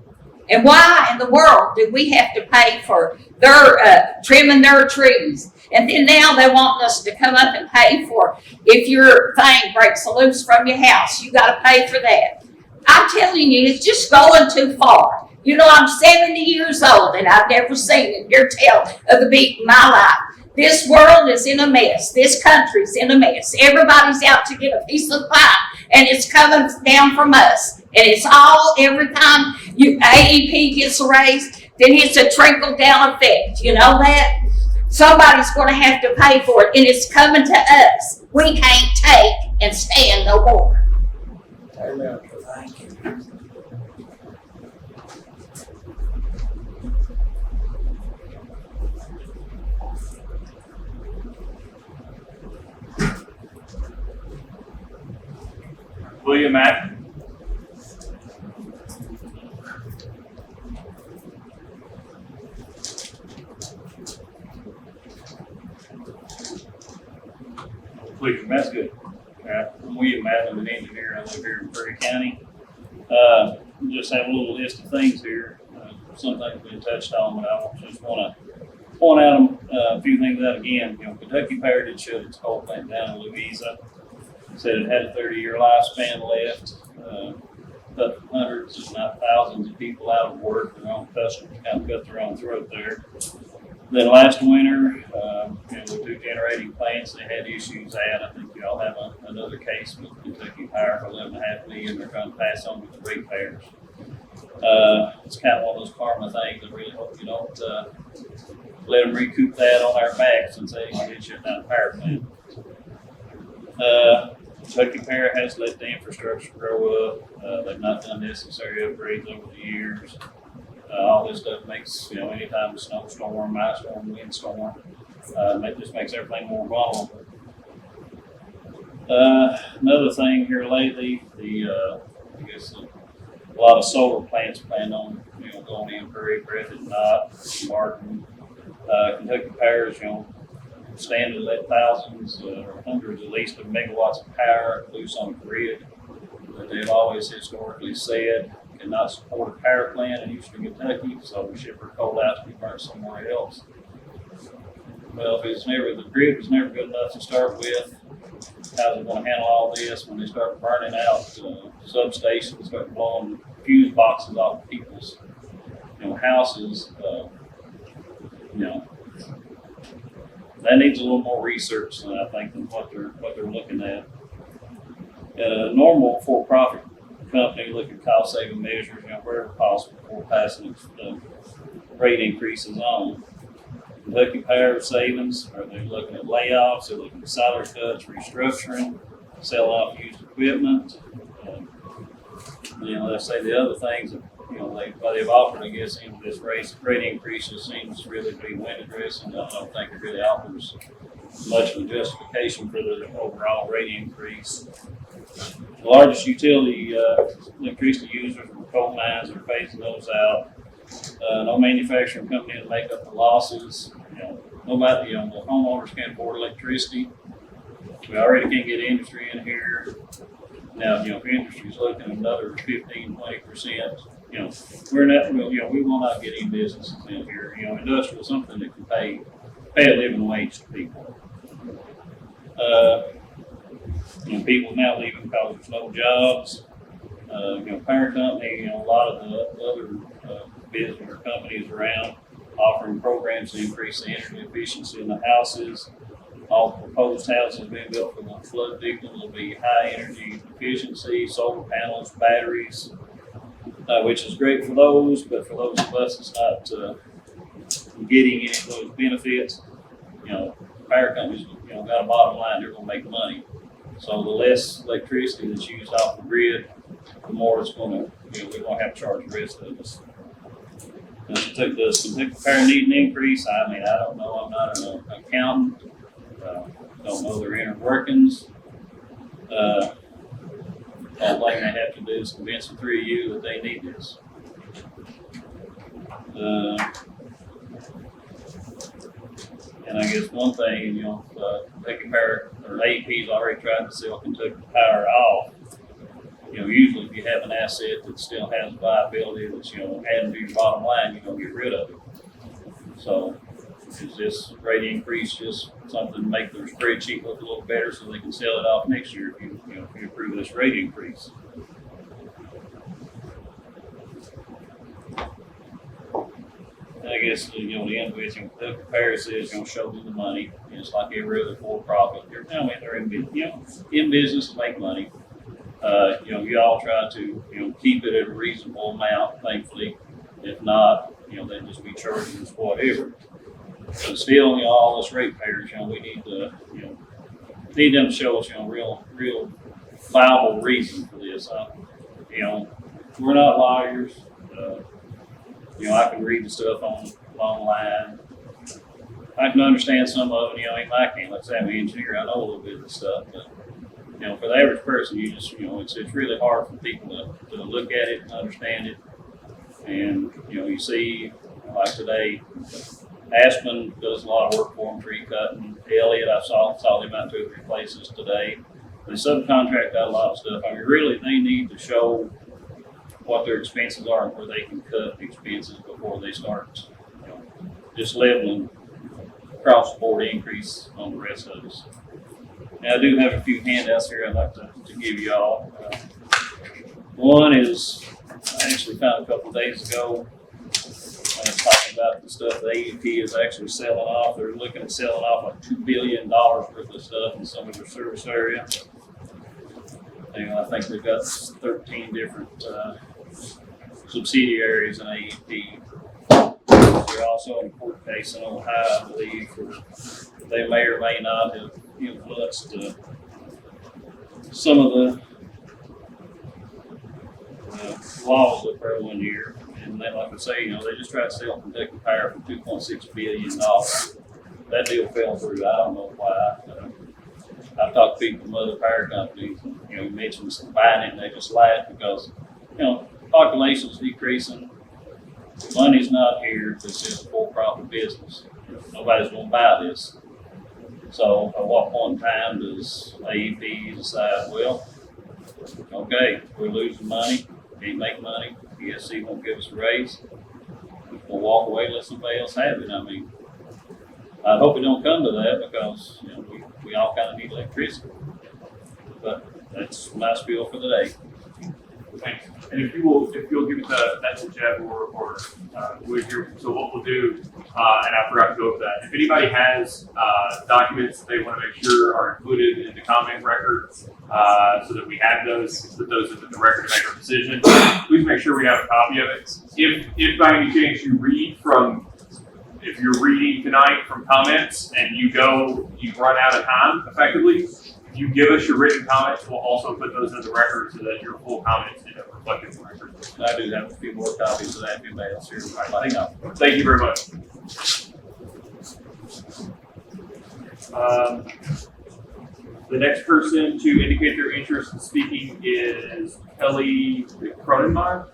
And why in the world do we have to pay for their trimming their trees? And then now they want us to come up and pay for, if your thing breaks loose from your house, you got to pay for that. I'm telling you, it's just going too far. You know, I'm 70 years old and I've never seen a near tale of the beat in my life. This world is in a mess. This country's in a mess. Everybody's out to get a piece of pie, and it's coming down from us. And it's all, every time AEP gets raised, then it's a trickle down effect. You know that? Somebody's going to have to pay for it, and it's coming to us. We can't take and stand no more. Thank you. William Mack. William, that's good. I'm William Mack, I'm an engineer. I live here in Prairie County. Just have a little list of things here. Some things been touched on, but I just want to point out a few things out again. You know, Kentucky Power did shut its coal plant down in Louisa. Said it had a 30-year lifespan left. Put hundreds, if not thousands, of people out of work. Their own customers kind of cut their own throat there. Then last winter, with 2 generating plants, they had issues at. I think you all have another case with Kentucky Power for $11.5 million. They're trying to pass on to the ratepayers. It's kind of one of those karma things. I really hope you don't let them recoup that on our backs and say you did shut down a power plant. Kentucky Power has let the infrastructure grow up. They've not done necessary upgrades over the years. All this stuff makes, anytime a snowstorm, ice storm, windstorm, just makes everything more vulnerable. Another thing here lately, I guess a lot of solar plants plan on, going in Prairie, Breathitt, Knott, Martin. Kentucky Power is, stand to let thousands or hundreds at least of megawatts of power loose on the grid that they've always historically said cannot support a power plant in eastern Kentucky, so we ship our coal out to be burnt somewhere else. Well, if the grid was never good enough to start with, how's it going to handle all this when they start burning out substations, start blowing fuse boxes off people's houses? That needs a little more research than I think than what they're looking at. Normal for-profit company look at cost-saving measures, wherever possible before passing rate increases on. Kentucky Power savings, are they looking at layoffs? They're looking at salary cuts, restructuring, sell off used equipment. Let's say the other things that they've offered, I guess, into this rate increases seems really to be wind dressing. I don't think it really offers much of a justification for the overall rate increase. The largest utility electricity users are coal mines. Are phasing those out. No manufacturing company to make up the losses. Nobody, the homeowners can't afford electricity. We already can't get industry in here. Now, if industry's looking at another 15-20%, we're not, we will not get any businesses in here. Industrial, something that can pay a living wage to people. People now leaving because there's no jobs. Power company, a lot of the other business or companies around offering programs to increase the energy efficiency in the houses. All proposed houses being built for the flood victims will be high energy efficiency, solar panels, batteries, which is great for those, but for those of us that's not getting any of those benefits, power companies, got a bottom line, they're going to make money. So the less electricity that's used off the grid, the more it's going to, we're going to have to charge the rest of us. Does Kentucky Power need an increase? I don't know. I'm not an accountant. Don't know their inner workings. All thing they have to do is convince the three of you that they need this. And I guess one thing, Kentucky Power or AEP's already tried to sell Kentucky Power off. Usually if you have an asset that still has viability that's, adding to your bottom line, you're gonna get rid of it. So is this rate increase just something to make their spreadsheet look a little better so they can sell it off next year if you approve this rate increase? And I guess, the end of it, Kentucky Power says, show them the money. It's like every other for-profit. They're in business to make money. You all try to, keep it at a reasonable amount, thankfully. If not, they'd just be charging us whatever. But still, all us ratepayers, we need to, need them to show us, real viable reason for this. We're not lawyers. I can read the stuff online. I can understand some of it, ain't like me. Like I say, I'm an engineer. I know a little bit of this stuff, but for the average person, you just, it's really hard for people to look at it and understand it. And, you see, like today, Aspen does a lot of work for them, tree cutting. Elliott, I saw them out 2 or 3 places today. They subcontract out a lot of stuff. Really, they need to show what their expenses are and where they can cut expenses before they start, just leveling across the board increase on the rest of us. Now, I do have a few handouts here I'd like to give you all. One is, I actually found a couple of days ago, talking about the stuff the AEP is actually selling off. They're looking at selling off like $2 billion worth of stuff in some of their service area. I think they've got 13 different subsidiaries in AEP. They're also in a court case in Ohio, I believe, where they may or may not have influenced some of the laws up there one year. And they, like I say, they just tried to sell Kentucky Power for $2.6 billion. That deal fell through. I don't know why. I've talked to people from other power companies, and, you mentioned buying it, and they just laugh because, population's decreasing. Money's not here. This is a for-profit business. Nobody's going to buy this. So at what point in time does AEP decide, well, okay, we're losing money, can't make money, PSC won't give us a raise, we'll walk away, let somebody else have it. I hope it don't come to that because we all kind of need electricity. But that's my spiel for the day. Thanks. And if you'll give it the message chat or we're here. So what we'll do, and I forgot to go over that. If anybody has documents they want to make sure are included in the comment record, so that we have those, put those into the record to make our decision, please make sure we have a copy of it. If by any chance if you're reading tonight from comments and you run out of time effectively, if you give us your written comments, we'll also put those in the record so that your full comments end up reflected in the record. I do have a few more copies of that if anybody else here. Hang on. Thank you very much. The next person to indicate their interest in speaking is Kelly Cronenmeyer.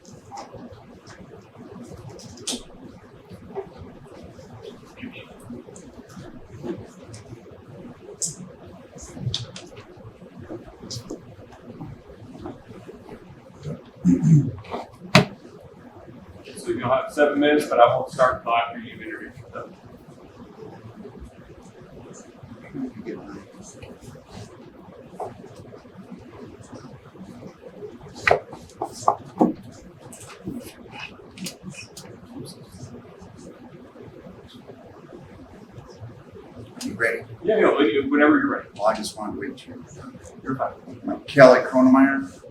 So you'll have 7 minutes, but I won't start until after you've introduced yourself. You ready? Yeah, whenever you're ready. Well, I just want to wait you. You're fine. Kelly Cronenmeyer,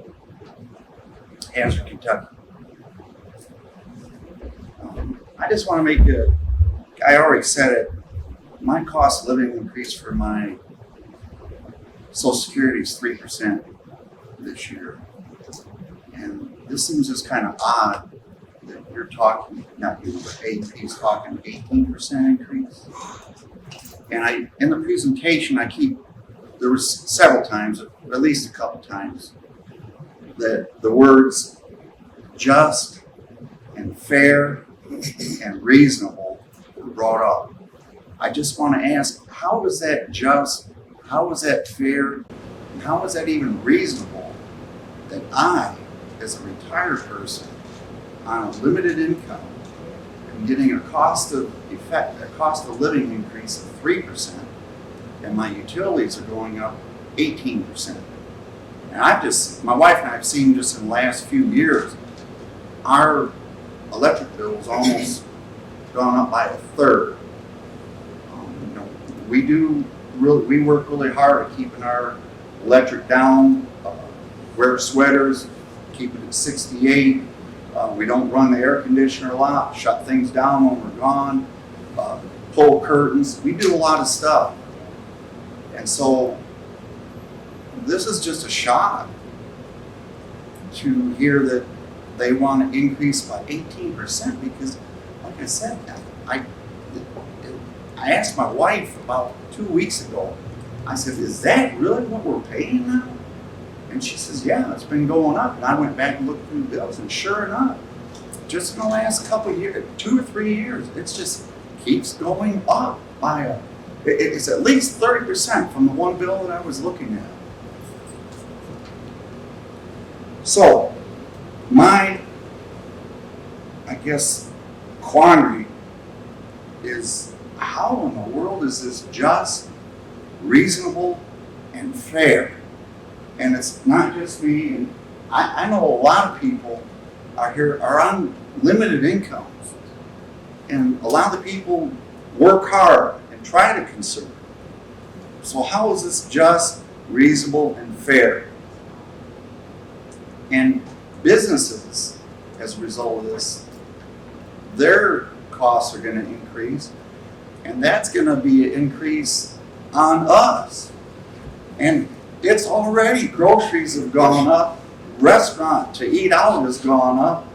Hansford, Kentucky. I just want to make I already said it, my cost of living increase for my Social Security is 3% this year. And this seems just kind of odd that you're talking, not you, but AEP is talking 18% increase. And in the presentation, the there was several times, at least a couple times, that the words just and fair and reasonable were brought up. I just want to ask, how is that just? How is that fair? And how is that even reasonable that I, as a retired person on a limited income, am getting a cost of living increase of 3%, and my utilities are going up 18%. And my wife and I have seen just in the last few years, our electric bill's almost gone up by a third. You know, we work really hard at keeping our electric down, wear sweaters, keep it at 68. We don't run the air conditioner a lot, shut things down when we're gone, pull curtains. We do a lot of stuff. And so this is just a shock to hear that they want to increase by 18% because, like I said, I asked my wife about 2 weeks ago, I said, is that really what we're paying now? And she says, yeah, it's been going up. And I went back and looked through the bills, and sure enough, just in the last couple of years, 2 or 3 years, it's just keeps going up by it's at least 30% from the one bill that I was looking at. So, my, I guess, quandary is how in the world is this just, reasonable, and fair? And it's not just me, and I know a lot of people are on limited incomes. And a lot of the people work hard and try to conserve. So how is this just, reasonable, and fair? And businesses, as a result of this, their costs are going to increase, and that's going to be an increase on us. And it's already, groceries have gone up, restaurant to eat out has gone up.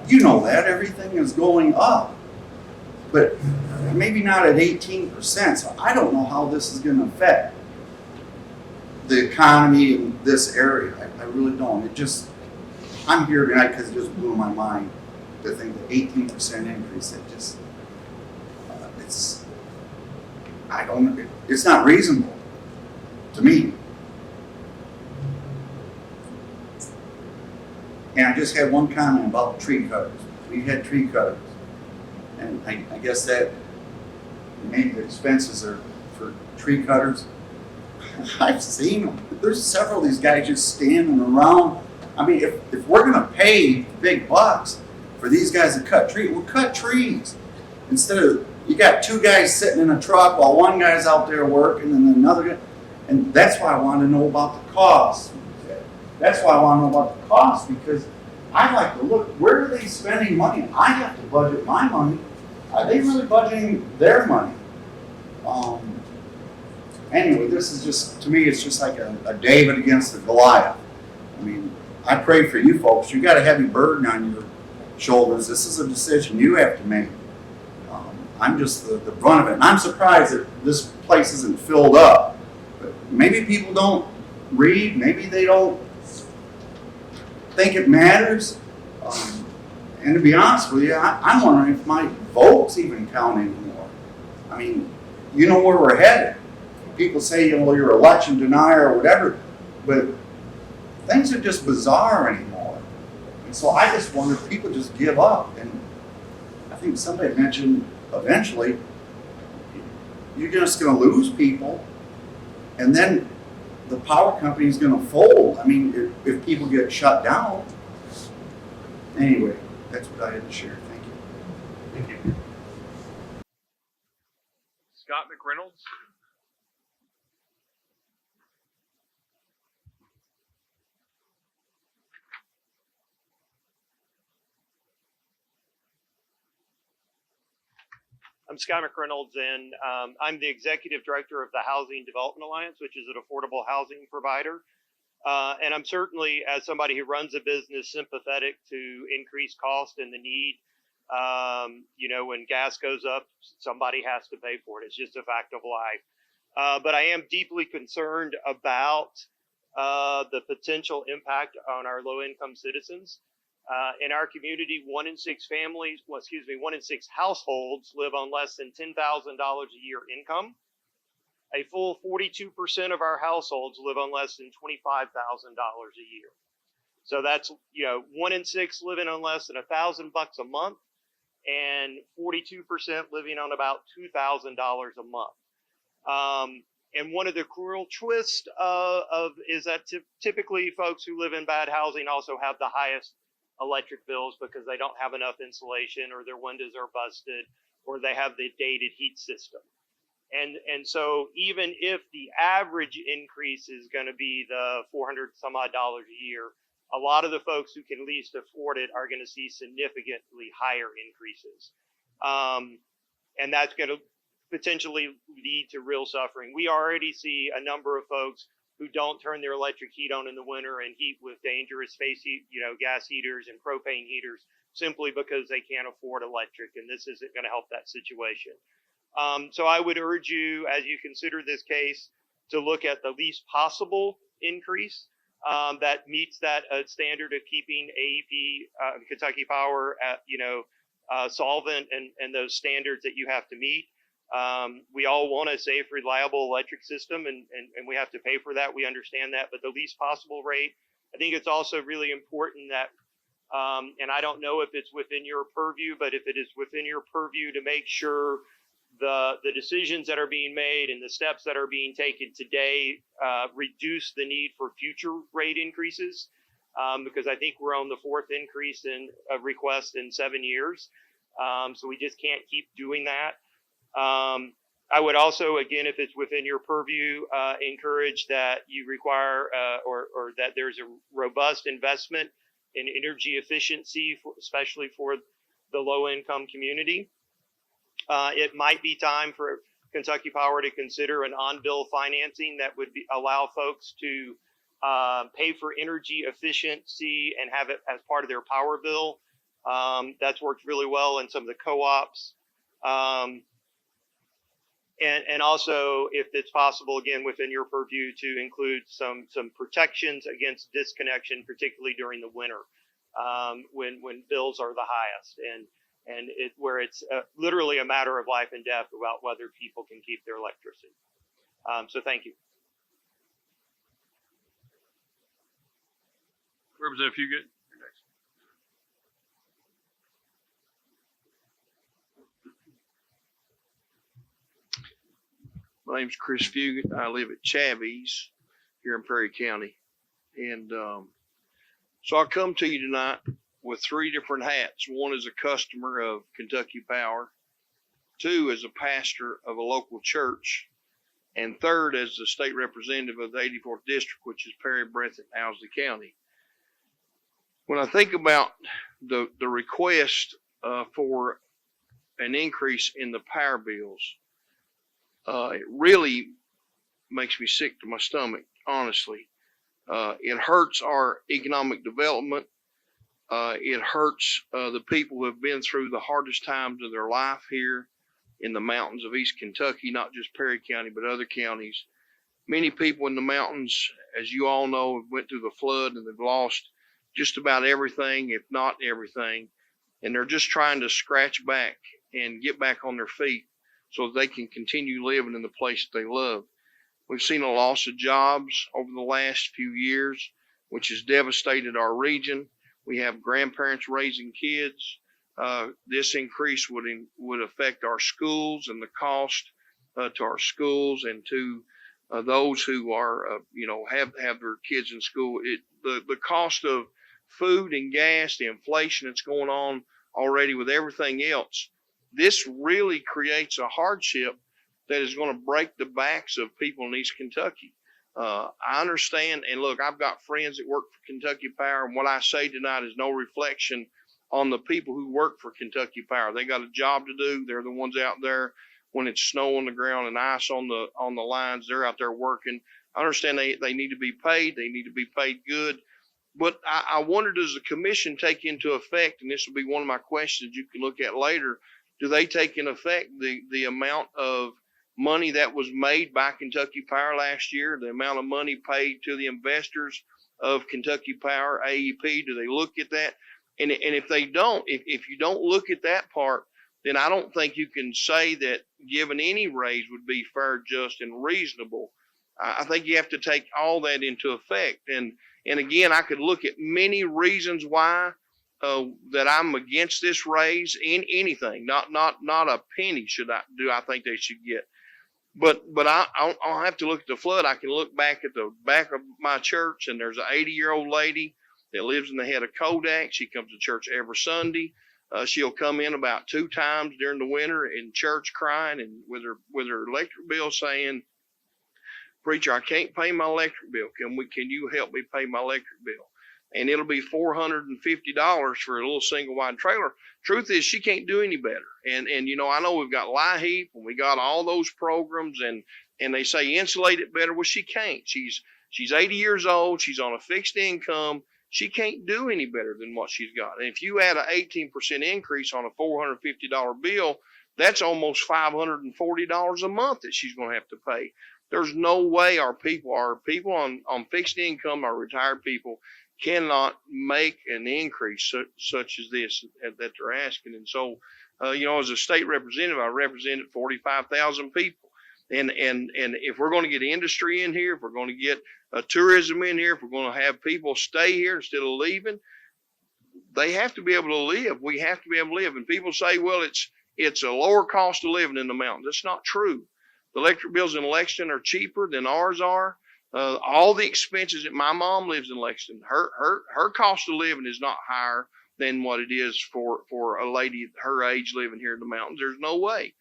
You know that, everything is going up. But maybe not at 18%, so I don't know how this is going to affect the economy in this area. I really don't. I'm here tonight because it just blew my mind to think that 18% increase, it's not reasonable to me. And I just had one comment about tree cutters. We had tree cutters. And I guess that maybe the expenses are for tree cutters. I've seen them. There's several of these guys just standing around. I mean, if we're going to pay big bucks for these guys to cut trees, we'll cut trees. Instead of, you got two guys sitting in a truck while one guy's out there working and then another guy. And that's why I want to know about the cost. That's why I want to know about the cost, because I like to look, where are they spending money? I have to budget my money. Are they really budgeting their money? Anyway, this is just, to me, it's just like a David against a Goliath. I mean, I pray for you folks. You got a heavy burden on your shoulders. This is a decision you have to make. I'm just the brunt of it. And I'm surprised that this place isn't filled up. But maybe people don't read. Maybe they don't think it matters. And to be honest with you, I'm wondering if my votes even count anymore. I mean, you know where we're headed. People say, well, you're election denier or whatever, but things are just bizarre anymore. And so I just wonder if people just give up. And I think somebody mentioned eventually you're just going to lose people, and then the power company is going to fold. I mean, if people get shut down. Anyway, that's what I had to share. Thank you. Thank you. Scott McReynolds. I'm Scott McReynolds, and I'm the executive director of the Housing Development Alliance, which is an affordable housing provider. And I'm certainly, as somebody who runs a business, sympathetic to increased cost and the need. When gas goes up, somebody has to pay for it. It's just a fact of life. But I am deeply concerned about the potential impact on our low-income citizens. In our community, 1 in 6 families, 1 in 6 households live on less than $10,000 a year income. A full 42% of our households live on less than $25,000 a year. So that's, 1 in 6 living on less than $1,000 a month, and 42% living on about $2,000 a month. And one of the cruel twists is that typically folks who live in bad housing also have the highest electric bills because they don't have enough insulation, or their windows are busted, or they have the dated heat system. And so even if the average increase is going to be the $400 some odd a year, a lot of the folks who can least afford it are going to see significantly higher increases. And that's going to potentially lead to real suffering. We already see a number of folks who don't turn their electric heat on in the winter and heat with dangerous gas heaters and propane heaters simply because they can't afford electric. And this isn't going to help that situation. So I would urge you, as you consider this case, to look at the least possible increase that meets that standard of keeping AEP, Kentucky Power, at solvent and those standards that you have to meet. We all want a safe, reliable electric system, and we have to pay for that. We understand that, but the least possible rate. I think it's also really important that, and I don't know if it's within your purview, but if it is within your purview, to make sure the decisions that are being made and the steps that are being taken today reduce the need for future rate increases, because I think we're on the 4th increase in a request in 7 years. So we just can't keep doing that. I would also, again, if it's within your purview, encourage that you require or that there's a robust investment in energy efficiency, especially for the low-income community. It might be time for Kentucky Power to consider an on-bill financing that would allow folks to pay for energy efficiency and have it as part of their power bill. That's worked really well in some of the co-ops. And also, if it's possible, again, within your purview, to include some protections against disconnection, particularly during the winter, when bills are the highest, and where it's literally a matter of life and death about whether people can keep their electricity. So thank you. Representative Fugate, you're next. My name's Chris Fugate. I live at Chavies here in Perry County. And so I come to you tonight with 3 different hats. 1 is a customer of Kentucky Power, 2 as a pastor of a local church, and 3rd as the state representative of the 84th district, which is Perry, Breathitt, and Owsley County. When I think about the request for an increase in the power bills, it really makes me sick to my stomach, honestly. It hurts our economic development. It hurts the people who have been through the hardest times of their life here in the mountains of East Kentucky, not just Perry County, but other counties. Many people in the mountains, as you all know, have went through the flood and they've lost just about everything, if not everything. And they're just trying to scratch back and get back on their feet so they can continue living in the place that they love. We've seen a loss of jobs over the last few years, which has devastated our region. We have grandparents raising kids. This increase would affect our schools and the cost to our schools and to those who are, have their kids in school. The cost of food and gas, the inflation that's going on already with everything else, this really creates a hardship that is going to break the backs of people in East Kentucky. I understand, and look, I've got friends that work for Kentucky Power, and what I say tonight is no reflection on the people who work for Kentucky Power. They got a job to do. They're the ones out there when it's snow on the ground and ice on the lines. They're out there working. I understand they need to be paid. They need to be paid good. But I wonder, does the commission take into effect, and this will be one of my questions you can look at later, do they take in effect the amount of money that was made by Kentucky Power last year, the amount of money paid to the investors of Kentucky Power, AEP? Do they look at that? And if they don't, if you don't look at that part, then I don't think you can say that giving any raise would be fair, just, and reasonable. I think you have to take all that into effect. And again, I could look at many reasons why that I'm against this raise in anything. Not a penny I think they should get. But I don't have to look at the flood. I can look back at the back of my church, and there's an 80-year-old lady that lives in the head of Kodak. She comes to church every Sunday. She'll come in about 2 times during the winter in church crying and with her electric bill saying, "Preacher, I can't pay my electric bill. Can you help me pay my electric bill?" And it'll be $450 for a little single wide trailer. Truth is, she can't do any better. And I know we've got LIHEAP and we got all those programs, and they say insulate it better. Well, she can't. She's 80 years old. She's on a fixed income. She can't do any better than what she's got. And if you add an 18% increase on a $450 bill, that's almost $540 a month that she's going to have to pay. There's no way our people on fixed income, our retired people, cannot make an increase such as this that they're asking. And so, as a state representative, I represented 45,000 people. And if we're going to get industry in here, if we're going to get tourism in here, if we're going to have people stay here instead of leaving, they have to be able to live. We have to be able to live. And people say, well, it's a lower cost of living in the mountains. That's not true. The electric bills in Lexington are cheaper than ours are. All the expenses that my mom lives in Lexington, her cost of living is not higher than what it is for a lady her age living here in the mountains. There's no way.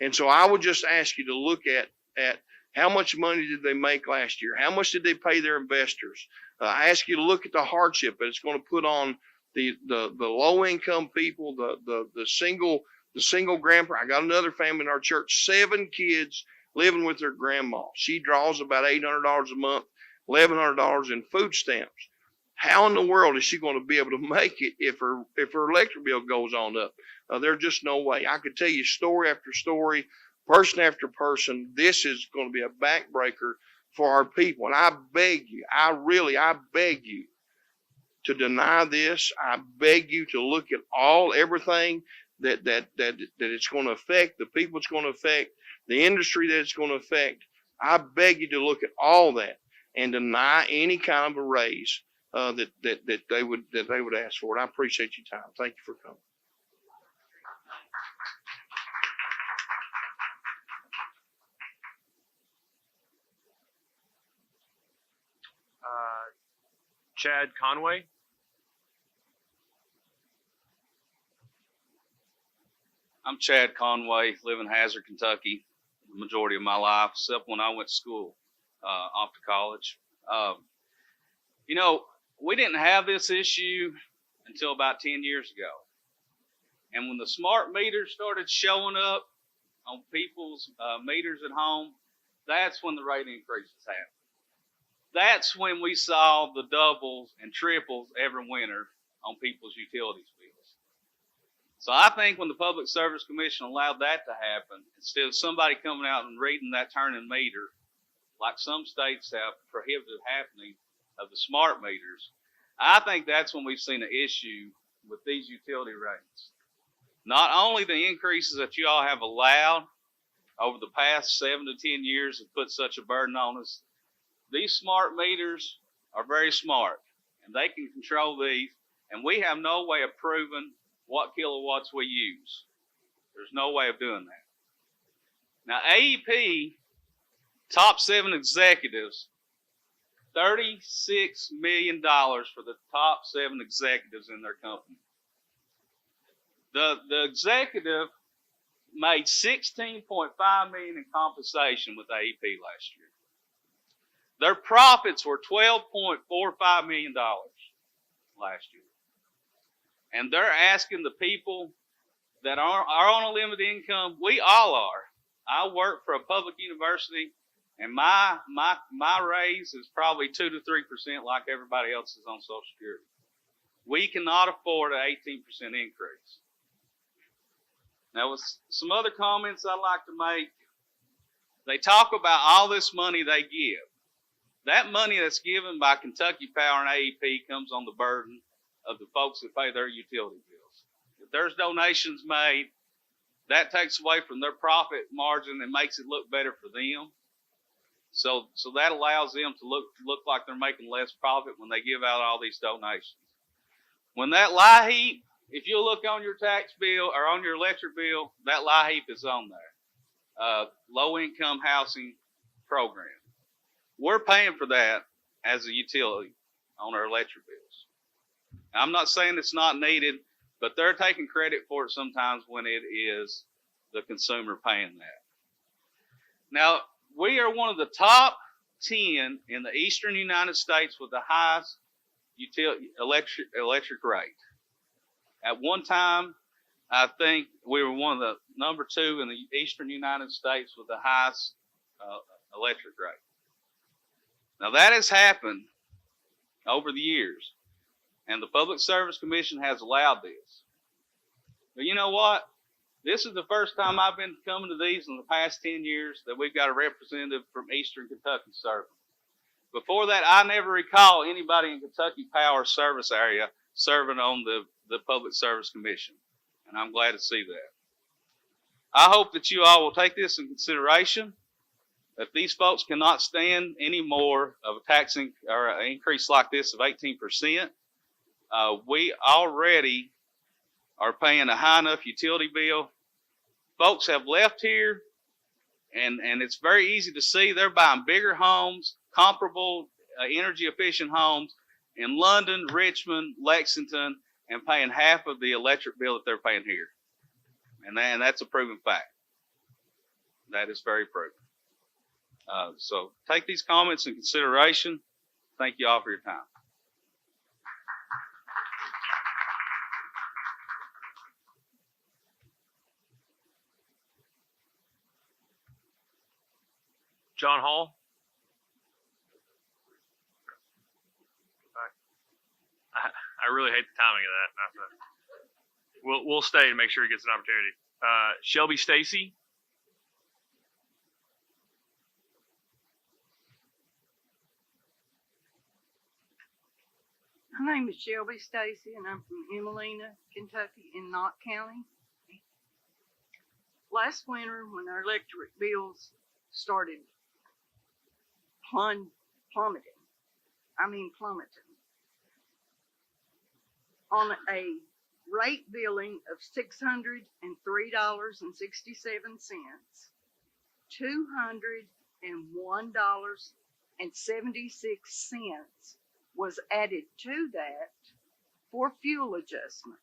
And so I would just ask you to look at how much money did they make last year? How much did they pay their investors? I ask you to look at the hardship that it's going to put on the low income people, the single grandparent. I got another family in our church, 7 kids living with their grandma. She draws about $800 a month, $1,100 in food stamps. How in the world is she going to be able to make it if her electric bill goes on up? There's just no way. I could tell you story after story, person after person. This is going to be a backbreaker for our people. And I beg you, I beg you to deny this. I beg you to look at everything that it's going to affect, the people it's going to affect, the industry that it's going to affect. I beg you to look at all that and deny any kind of a raise that they would ask for. And I appreciate your time. Thank you for coming. Chad Conway. I'm Chad Conway, live in Hazard, Kentucky, the majority of my life, except when I went to school, off to college. We didn't have this issue until about 10 years ago. And when the smart meters started showing up on people's meters at home, that's when the rate increases happened. That's when we saw the doubles and triples every winter on people's utilities bills. So I think when the Public Service Commission allowed that to happen, instead of somebody coming out and reading that turning meter, like some states have prohibited happening of the smart meters, I think that's when we've seen an issue with these utility rates. Not only the increases that you all have allowed over the past 7 to 10 years have put such a burden on us, these smart meters are very smart, and they can control these, and we have no way of proving what kilowatts we use. There's no way of doing that. Now, AEP, top 7 executives, $36 million for the top 7 executives in their company. The executive made $16.5 million in compensation with AEP last year. Their profits were $12.45 million last year. And they're asking the people that are on a limited income, we all are. I work for a public university, and my raise is probably 2 to 3% like everybody else is on Social Security. We cannot afford an 18% increase. Now, with some other comments I'd like to make, They talk about all this money they give. That money that's given by Kentucky Power and AEP comes on the burden of the folks that pay their utility bills. If there's donations made, that takes away from their profit margin and makes it look better for them. So that allows them to look like they're making less profit when they give out all these donations. When that LIHEAP, if you look on your tax bill or on your electric bill, that LIHEAP is on there. Low income housing program. We're paying for that as a utility on our electric bills. I'm not saying it's not needed, but they're taking credit for it sometimes when it is the consumer paying that. Now, we are one of the top 10 in the eastern United States with the highest electric rate. At one time, I think we were one of the number 2 in the eastern United States with the highest electric rate. Now that has happened over the years, and the Public Service Commission has allowed this. But you know what? This is the first time I've been coming to these in the past 10 years that we've got a representative from Eastern Kentucky serving. Before that, I never recall anybody in Kentucky Power service area serving on the Public Service Commission, and I'm glad to see that. I hope that you all will take this in consideration. If these folks cannot stand any more of a tax or an increase like this of 18%, we already are paying a high enough utility bill. Folks have left here, and it's very easy to see they're buying bigger homes, comparable energy efficient homes in London, Richmond, Lexington, and paying half of the electric bill that they're paying here. And that's a proven fact. That is very proven. So take these comments in consideration. Thank you all for your time. John Hall. I really hate the timing of that. We'll stay and make sure he gets an opportunity. Shelby Stacy. My name is Shelby Stacy, and I'm from Emelina, Kentucky, in Knott County. Last winter, when our electric bills started plummeting, on a rate billing of $603.67, $201.76 was added to that for fuel adjustment.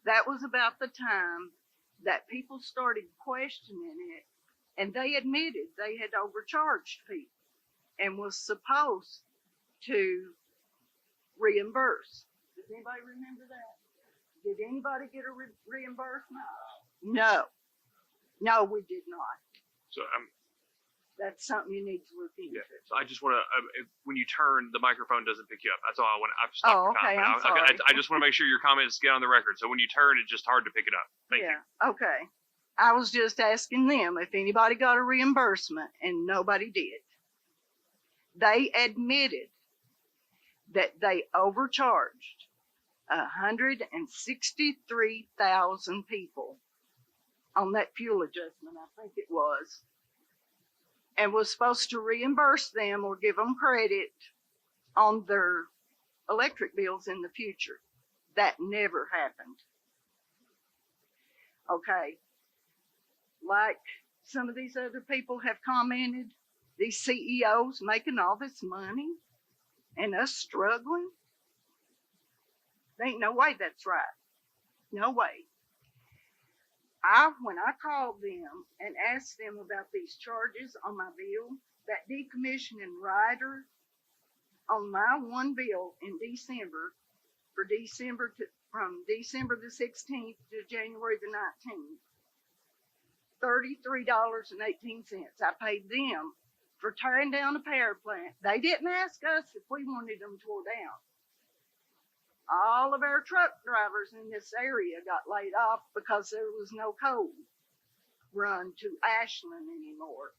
That was about the time that people started questioning it, and they admitted they had overcharged people and was supposed to reimburse. Does anybody remember that? Did anybody get a reimbursement? No, we did not. So That's something you need to look into. yeah. So I just want to, when you turn, the microphone doesn't pick you up. That's all I want. I've stopped Oh, your time. okay, But I'm sorry. I just want to make sure your comments get on the record. So when you turn, it's just hard to pick it up. Thank you. Okay. I was just asking them if anybody got a reimbursement, and nobody did. They admitted that they overcharged 163,000 people on that fuel adjustment, I think it was, and was supposed to reimburse them or give them credit on their electric bills in the future. That never happened. Okay. Like some of these other people have commented, these CEOs making all this money and us struggling. There ain't no way that's right. No way. When I called them and asked them about these charges on my bill, that decommissioning rider on my one bill in December, from December the 16th to January the 19th, $33.18. I paid them for tearing down a power plant. They didn't ask us if we wanted them tore down. All of our truck drivers in this area got laid off because there was no coal. run to Ashland anymore.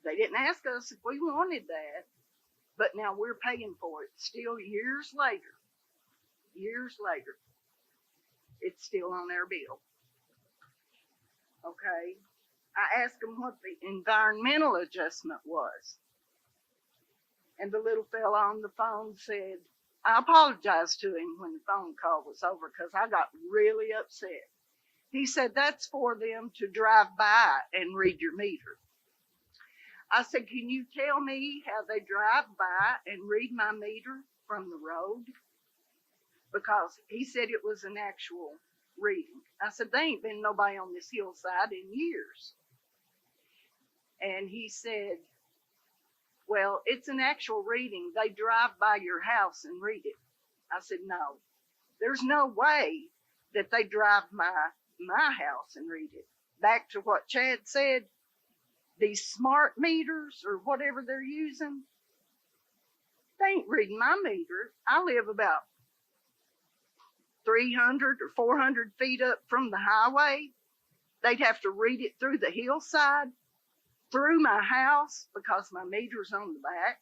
They didn't ask us if we wanted that, but now we're paying for it still years later. Years later, it's still on our bill. Okay. I asked them what the environmental adjustment was. And the little fella on the phone said, I apologized to him when the phone call was over because I got really upset. He said, that's for them to drive by and read your meter. I said, can you tell me how they drive by and read my meter from the road? Because he said it was an actual reading. I said, they ain't been nobody on this hillside in years. And he said, well, it's an actual reading. They drive by your house and read it. I said, no, there's no way that they drive by my house and read it. Back to what Chad said, these smart meters or whatever they're using, they ain't reading my meter. I live about 300 or 400 feet up from the highway. They'd have to read it through the hillside, through my house, because my meter's on the back.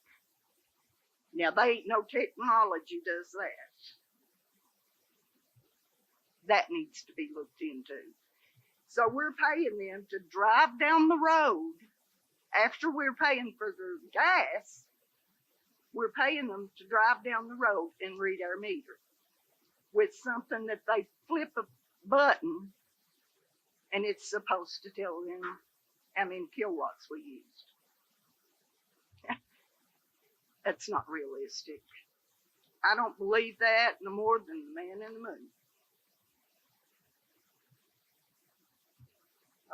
Now, they ain't no technology does that. That needs to be looked into. So we're paying them to drive down the road. After we're paying for their gas, we're paying them to drive down the road and read our meter with something that they flip a button and it's supposed to tell them how many kilowatts we used. That's not realistic. I don't believe that no more than the man in the moon.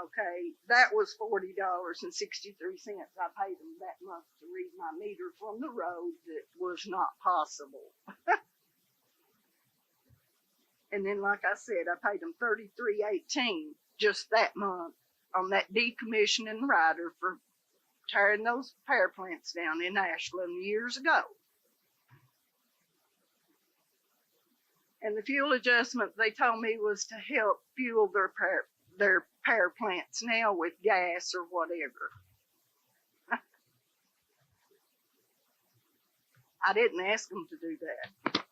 Okay, that was $40.63 I paid them that month to read my meter from the road that was not possible. And then, like I said, I paid them $33.18 just that month on that decommissioning rider for tearing those power plants down in Ashland years ago. And the fuel adjustment they told me was to help fuel their power plants now with gas or whatever. I didn't ask them to do that.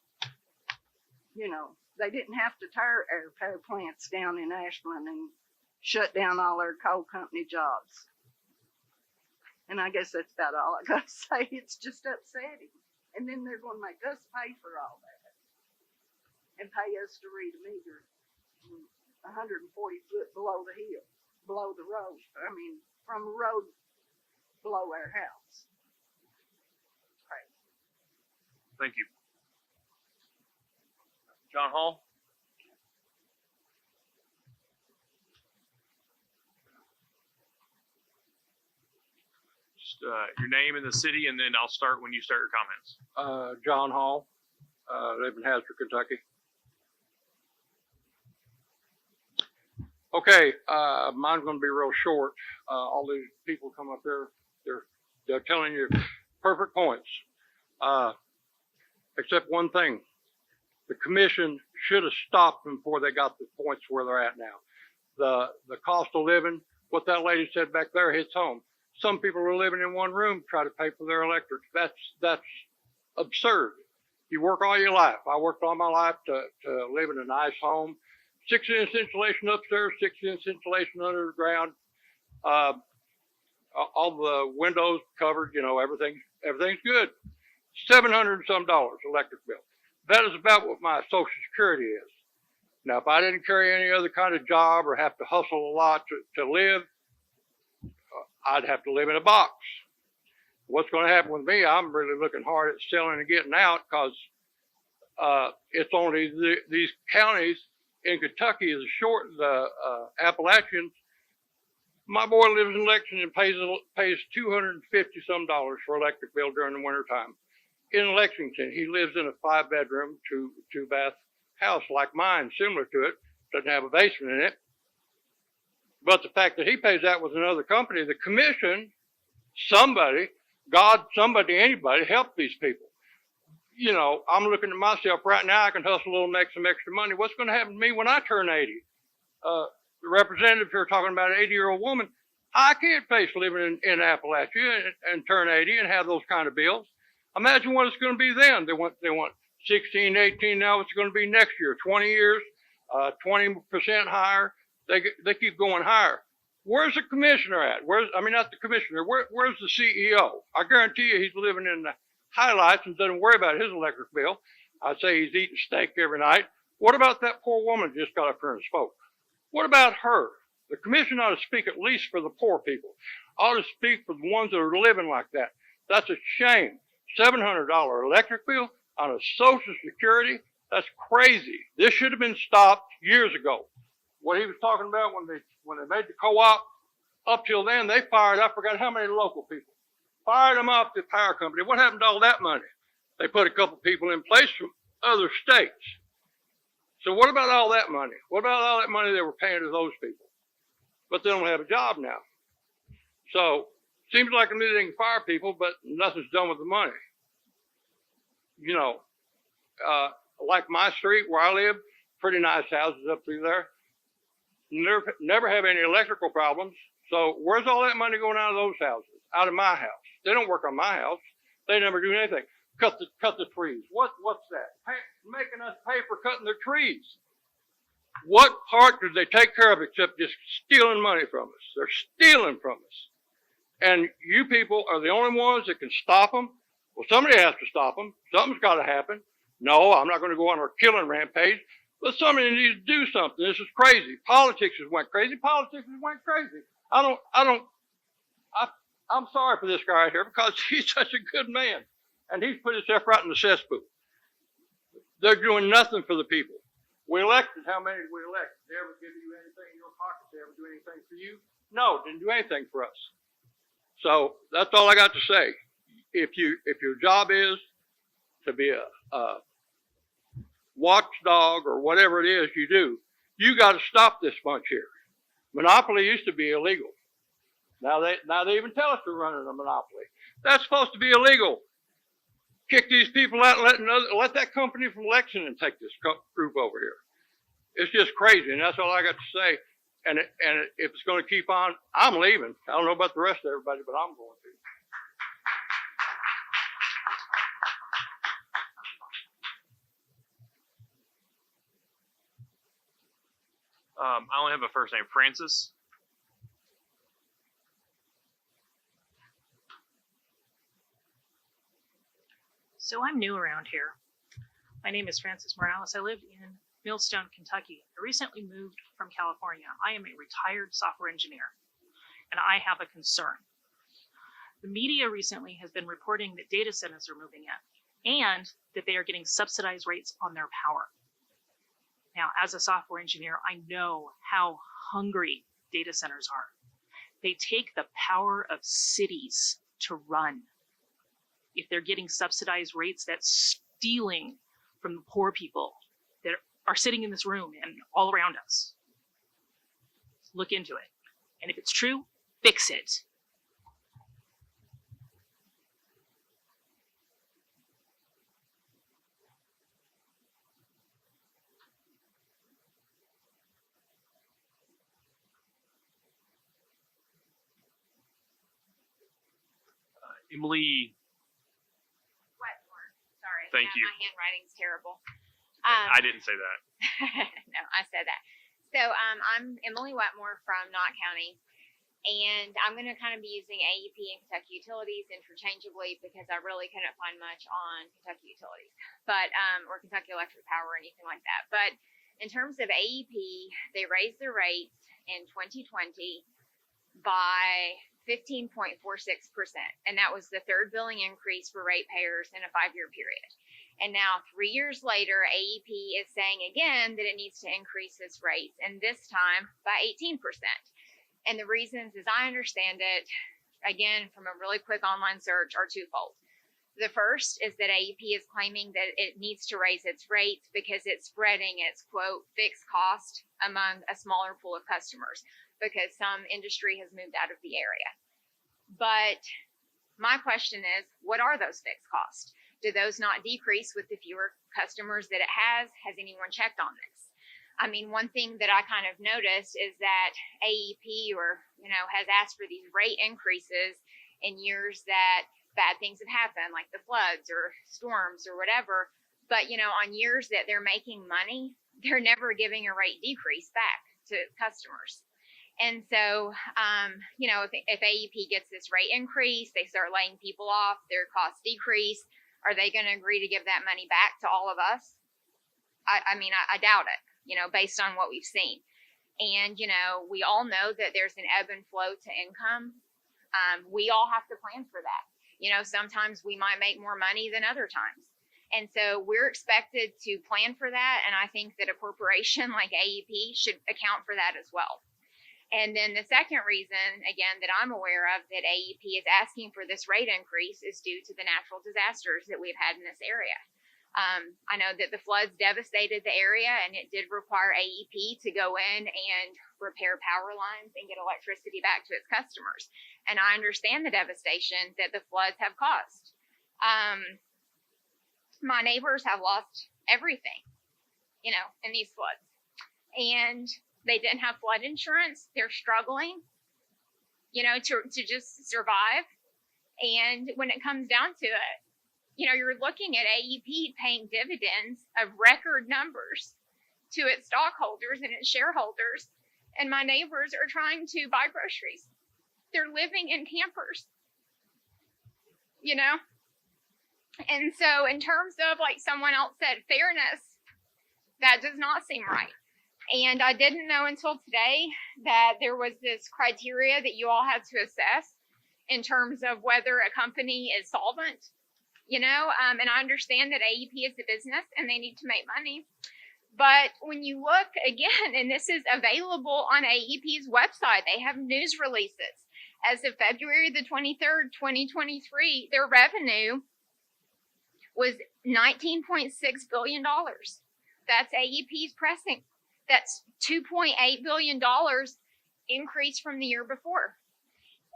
You know, they didn't have to tear our power plants down in Ashland and shut down all our coal company jobs. And I guess that's about all I gotta say. It's just upsetting. And then they're gonna make us pay for all that and pay us to read a meter 140 foot below the hill, below the road. I mean, from the road below our house. Crazy. Thank you. John Hall? Just your name and the city, and then I'll start when you start your comments. John Hall, live in Hazard, Kentucky. Okay, mine's going to be real short. All these people come up here, they're telling you perfect points, except one thing. The commission should have stopped them before they got the points where they're at now. The cost of living, what that lady said back there hits home. Some people are living in one room, try to pay for their electric. That's absurd. You work all your life. I worked all my life to live in a nice home. 6-inch insulation upstairs, 6-inch insulation underground. All the windows covered, you know, everything's good. $700 and some electric bill. That is about what my Social Security is. Now, if I didn't carry any other kind of job or have to hustle a lot to live, I'd have to live in a box. What's going to happen with me, I'm really looking hard at selling and getting out because it's only these counties in Kentucky is short, the Appalachians. My boy lives in Lexington and pays $250 some for electric bill during the winter time. In Lexington, he lives in a 5-bedroom, 2-bath house like mine, similar to it. Doesn't have a basement in it. But the fact that he pays that with another company, the commission, somebody, God, somebody, anybody, help these people. You know, I'm looking at myself right now. I can hustle a little, make some extra money. What's going to happen to me when I turn 80? the representatives here talking about an 80-year-old woman. I can't face living in Appalachia and turn 80 and have those kind of bills. Imagine what it's going to be then. They want 16, 18. Now it's going to be next year, 20 years, 20% higher. They keep going higher. Where's the commissioner at? Not the commissioner. Where's the CEO? I guarantee you he's living in the highlights and doesn't worry about his electric bill. I'd say he's eating steak every night. What about that poor woman who just got up here and spoke? What about her? The commission ought to speak at least for the poor people. Ought to speak for the ones that are living like that. That's a shame. $700 electric bill on a Social Security? That's crazy. This should have been stopped years ago. What he was talking about when they made the co-op, up till then, they fired, I forgot how many local people, fired them off the power company. What happened to all that money? They put a couple people in place from other states. So what about all that money? What about all that money they were paying to those people? But they don't have a job now. So seems like they can fire people, but nothing's done with the money. You know, like my street where I live, pretty nice houses up through there. Never have any electrical problems. So where's all that money going out of those houses? Out of my house. They don't work on my house. They never do anything. Cut the trees. What's that? Making us pay for cutting their trees. What part did they take care of except just stealing money from us? They're stealing from us. And you people are the only ones that can stop them. Well, somebody has to stop them. Something's got to happen. No, I'm not going to go on a killing rampage, but somebody needs to do something. This is crazy. Politics has went crazy. I'm sorry for this guy right here because he's such a good man. And he's put himself right in the cesspool. They're doing nothing for the people. We elected, how many did we elect? Did they ever give you anything in your pocket? Did they ever do anything for you? No, didn't do anything for us. So that's all I got to say. If your job is to be a watchdog or whatever it is you do, you got to stop this bunch here. Monopoly used to be illegal. Now they even tell us they're running a monopoly. That's supposed to be illegal. Kick these people out and let that company from Lexington take this group over here. It's just crazy, and that's all I got to say. And if it's going to keep on, I'm leaving. I don't know about the rest of everybody, but I'm going to. I only have a first name, Francis. So I'm new around here. My name is Francis Morales. I live in Millstone, Kentucky. I recently moved from California. I am a retired software engineer, and I have a concern. The media recently has been reporting that data centers are moving in and that they are getting subsidized rates on their power. Now, as a software engineer, I know how hungry data centers are. They take the power of cities to run. If they're getting subsidized rates, that's stealing from the poor people that are sitting in this room and all around us. Look into it. And if it's true, fix it. Emily. Wetmore. Sorry. Thank you. My handwriting's terrible. I didn't say that. No, I said that. So I'm Emily Wetmore from Knott County, and I'm going to kind of be using AEP and Kentucky Utilities interchangeably because I really couldn't find much on Kentucky Utilities, but or Kentucky Electric Power or anything like that. But in terms of AEP, they raised their rates in 2020 by 15.46%, and that was the third billing increase for ratepayers in a 5-year period. And now 3 years later, AEP is saying again that it needs to increase its rates, and this time by 18%. And the reasons, as I understand it, again, from a really quick online search, are twofold. The first is that AEP is claiming that it needs to raise its rates because it's spreading its, quote, fixed cost among a smaller pool of customers because some industry has moved out of the area. But my question is, what are those fixed costs? Do those not decrease with the fewer customers that it has? Has anyone checked on this? I mean, one thing that I kind of noticed is that AEP has asked for these rate increases in years that bad things have happened, like the floods or storms or whatever. But, on years that they're making money, they're never giving a rate decrease back to customers. And so, if AEP gets this rate increase, they start laying people off, their costs decrease. Are they going to agree to give that money back to all of us? I doubt it, based on what we've seen. And, we all know that there's an ebb and flow to income. We all have to plan for that. Sometimes we might make more money than other times. And so we're expected to plan for that. And I think that a corporation like AEP should account for that as well. And then the second reason, again, that I'm aware of that AEP is asking for this rate increase is due to the natural disasters that we've had in this area. I know that the floods devastated the area, and it did require AEP to go in and repair power lines and get electricity back to its customers. And I understand the devastation that the floods have caused. My neighbors have lost everything, in these floods. And they didn't have flood insurance. They're struggling, to just survive. And when it comes down to it, you're looking at AEP paying dividends of record numbers to its stockholders and its shareholders. And my neighbors are trying to buy groceries. They're living in campers, And so in terms of, like someone else said, fairness, that does not seem right. And I didn't know until today that there was this criteria that you all had to assess in terms of whether a company is solvent, and I understand that AEP is a business and they need to make money. But when you look again, and this is available on AEP's website, they have news releases. As of February the 23rd, 2023, their revenue was $19.6 billion. That's AEP's pressing. That's $2.8 billion increase from the year before.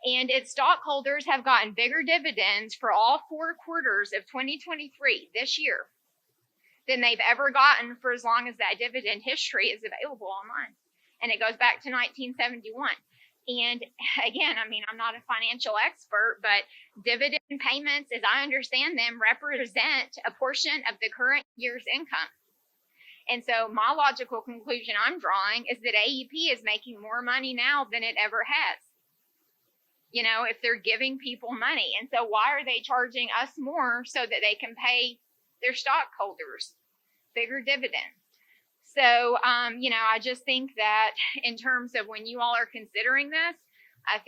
And its stockholders have gotten bigger dividends for all 4 quarters of 2023 this year than they've ever gotten for as long as that dividend history is available online. And it goes back to 1971. And again, I'm not a financial expert, but dividend payments, as I understand them, represent a portion of the current year's income. And so my logical conclusion I'm drawing is that AEP is making more money now than it ever has, if they're giving people money. And so why are they charging us more so that they can pay their stockholders bigger dividends? So, I just think that in terms of when you all are considering this, I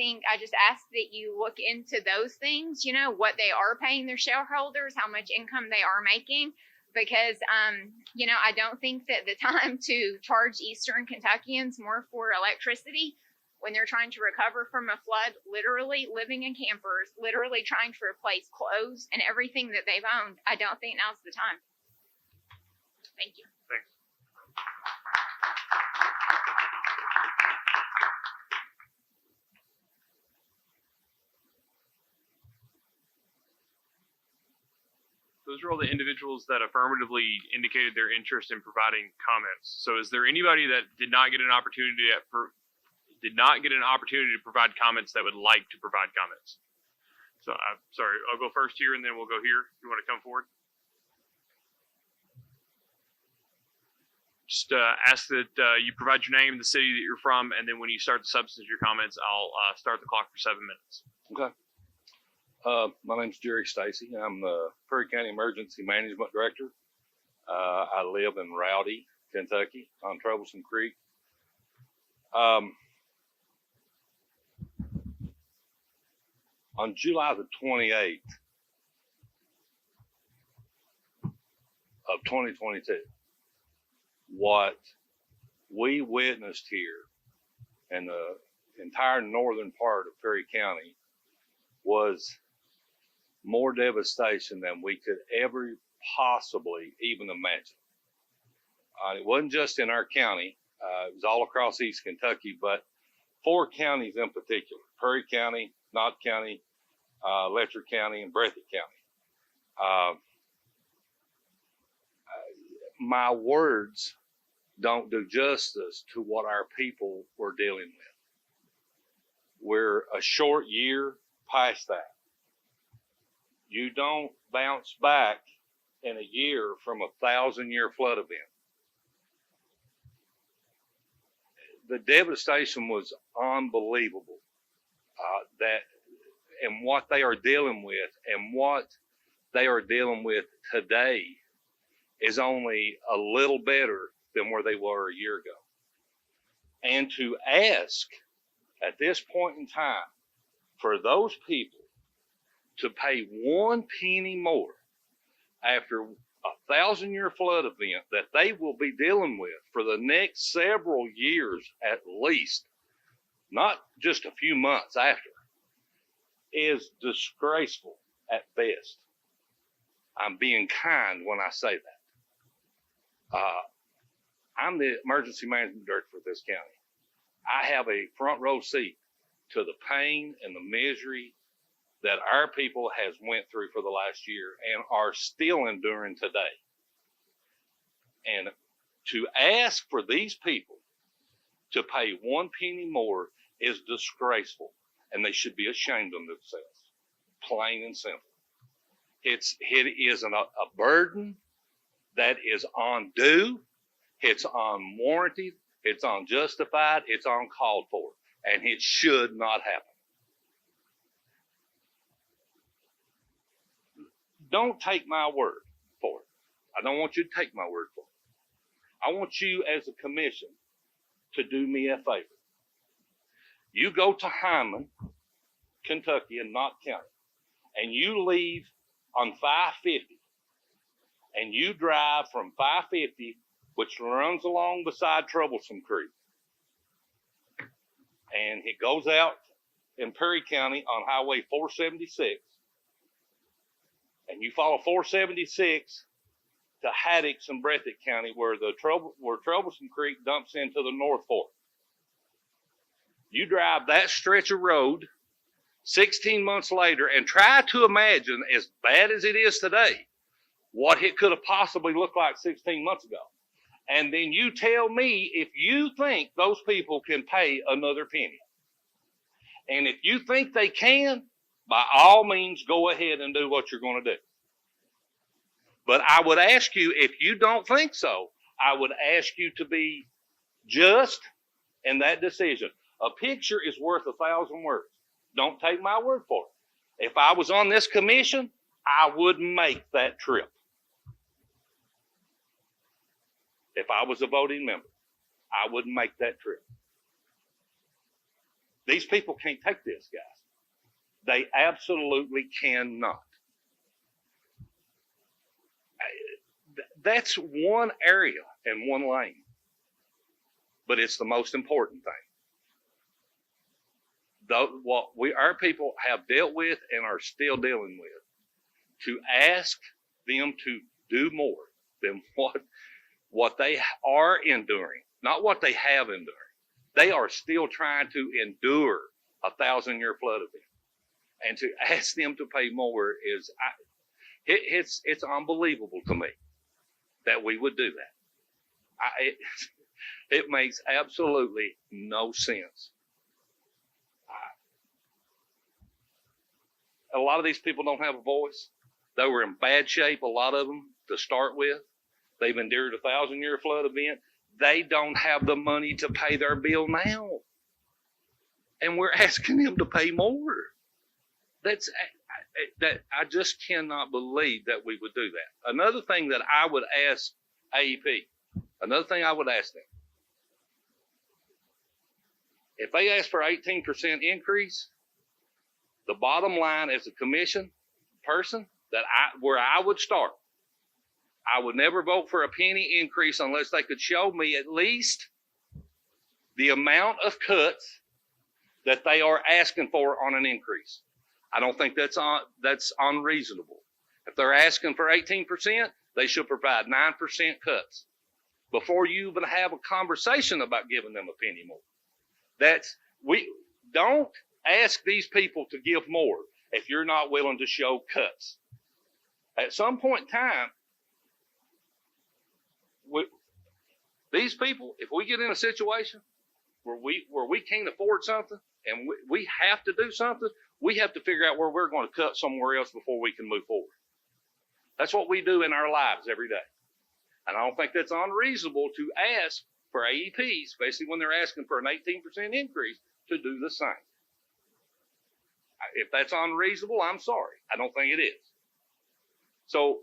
just ask that you look into those things, what they are paying their shareholders, how much income they are making, because, I don't think that the time to charge Eastern Kentuckians more for electricity when they're trying to recover from a flood, literally living in campers, literally trying to replace clothes and everything that they've owned, I don't think now's the time. Thank you. Thanks. Those are all the individuals that affirmatively indicated their interest in providing comments. So is there anybody that did not get an opportunity to provide comments that would like to provide comments? So I'm sorry, I'll go first here and then we'll go here. You want to come forward? Just ask that you provide your name, the city that you're from, and then when you start the substance of your comments, I'll start the clock for 7 minutes. Okay. My name's Jerry Stacy. I'm the Perry County Emergency Management Director. I live in Rowdy, Kentucky, on Troublesome Creek. On July the 28th of 2022, what we witnessed here in the entire northern part of Perry County was more devastation than we could ever possibly even imagine. It wasn't just in our county, it was all across East Kentucky, but 4 counties in particular: Perry County, Knott County, Letcher County, and Breathitt County. My words don't do justice to what our people were dealing with. We're a short year past that. You don't bounce back in a year from a 1,000-year flood event. The devastation was unbelievable. And what they are dealing with, and what they are dealing with today is only a little better than where they were a year ago. And to ask at this point in time for those people to pay 1 penny more after a 1,000-year flood event that they will be dealing with for the next several years at least, not just a few months after, is disgraceful at best. I'm being kind when I say that. I'm the emergency management director for this county. I have a front row seat to the pain and the misery that our people has went through for the last year and are still enduring today. And to ask for these people to pay 1 penny more is disgraceful, and they should be ashamed of themselves, plain and simple. It is a burden that is undue, it's unwarranted, it's unjustified, it's uncalled for, and it should not happen. Don't take my word for it. I don't want you to take my word for it. I want you as a commission to do me a favor. You go to Hyman, Kentucky, in Knott County, and you leave on 550, and you drive from 550, which runs along beside Troublesome Creek, and it goes out in Perry County on Highway 476, and you follow 476 to Haddix and Breathitt County, where Troublesome Creek dumps into the North Fork. You drive that stretch of road 16 months later and try to imagine, as bad as it is today, what it could have possibly looked like 16 months ago. And then you tell me if you think those people can pay another penny. And if you think they can, by all means, go ahead and do what you're going to do. But I would ask you, if you don't think so, I would ask you to be just in that decision. A picture is worth 1,000 words. Don't take my word for it. If I was on this commission, I would make that trip. If I was a voting member, I would make that trip. These people can't take this, guys. They absolutely cannot. That's one area and one lane, but it's the most important thing. What our people have dealt with and are still dealing with, to ask them to do more than what they are enduring, not what they have endured. They are still trying to endure a 1,000-year flood event, and to ask them to pay more is it's unbelievable to me that we would do that. It makes absolutely no sense. A lot of these people don't have a voice. They were in bad shape, a lot of them, to start with. They've endured a 1,000-year flood event. They don't have the money to pay their bill now. And we're asking them to pay more. I just cannot believe that we would do that. Another thing that I would ask AEP, another thing I would ask them, if they ask for 18% increase, the bottom line as a commission person, where I would start, I would never vote for a penny increase unless they could show me at least the amount of cuts that they are asking for on an increase. I don't think that's unreasonable. If they're asking for 18%, they should provide 9% cuts before you even have a conversation about giving them a penny more. We don't ask these people to give more if you're not willing to show cuts. At some point in time, these people, if we get in a situation where we can't afford something and we have to do something, we have to figure out where we're going to cut somewhere else before we can move forward. That's what we do in our lives every day. And I don't think that's unreasonable to ask for AEPs, especially when they're asking for an 18% increase, to do the same. If that's unreasonable, I'm sorry. I don't think it is. So,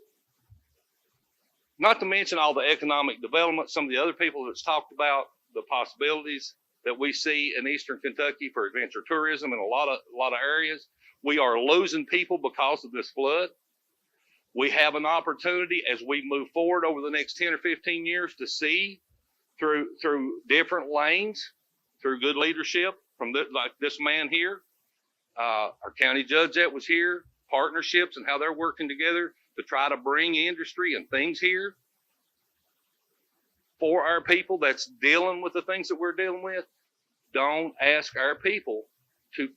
not to mention all the economic development, some of the other people that's talked about the possibilities that we see in Eastern Kentucky for adventure tourism in a lot of areas. We are losing people because of this flood. We have an opportunity as we move forward over the next 10 or 15 years to see through different lanes, through good leadership from like this man here, our county judge that was here, partnerships and how they're working together to try to bring industry and things here for our people that's dealing with the things that we're dealing with. Don't ask our people to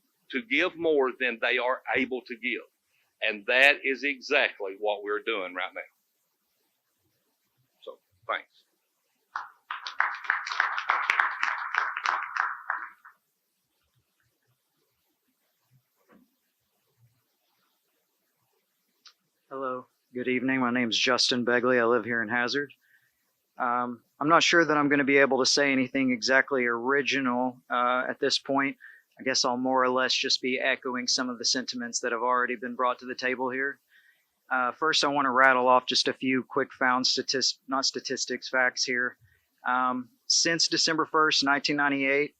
give more than they are able to give. And that is exactly what we're doing right now. So, thanks. Hello, good evening. My name is Justin Begley. I live here in Hazard. I'm not sure that I'm going to be able to say anything exactly original at this point. I guess I'll more or less just be echoing some of the sentiments that have already been brought to the table here. First, I want to rattle off just a few quick found facts here. Since December 1st, 1998,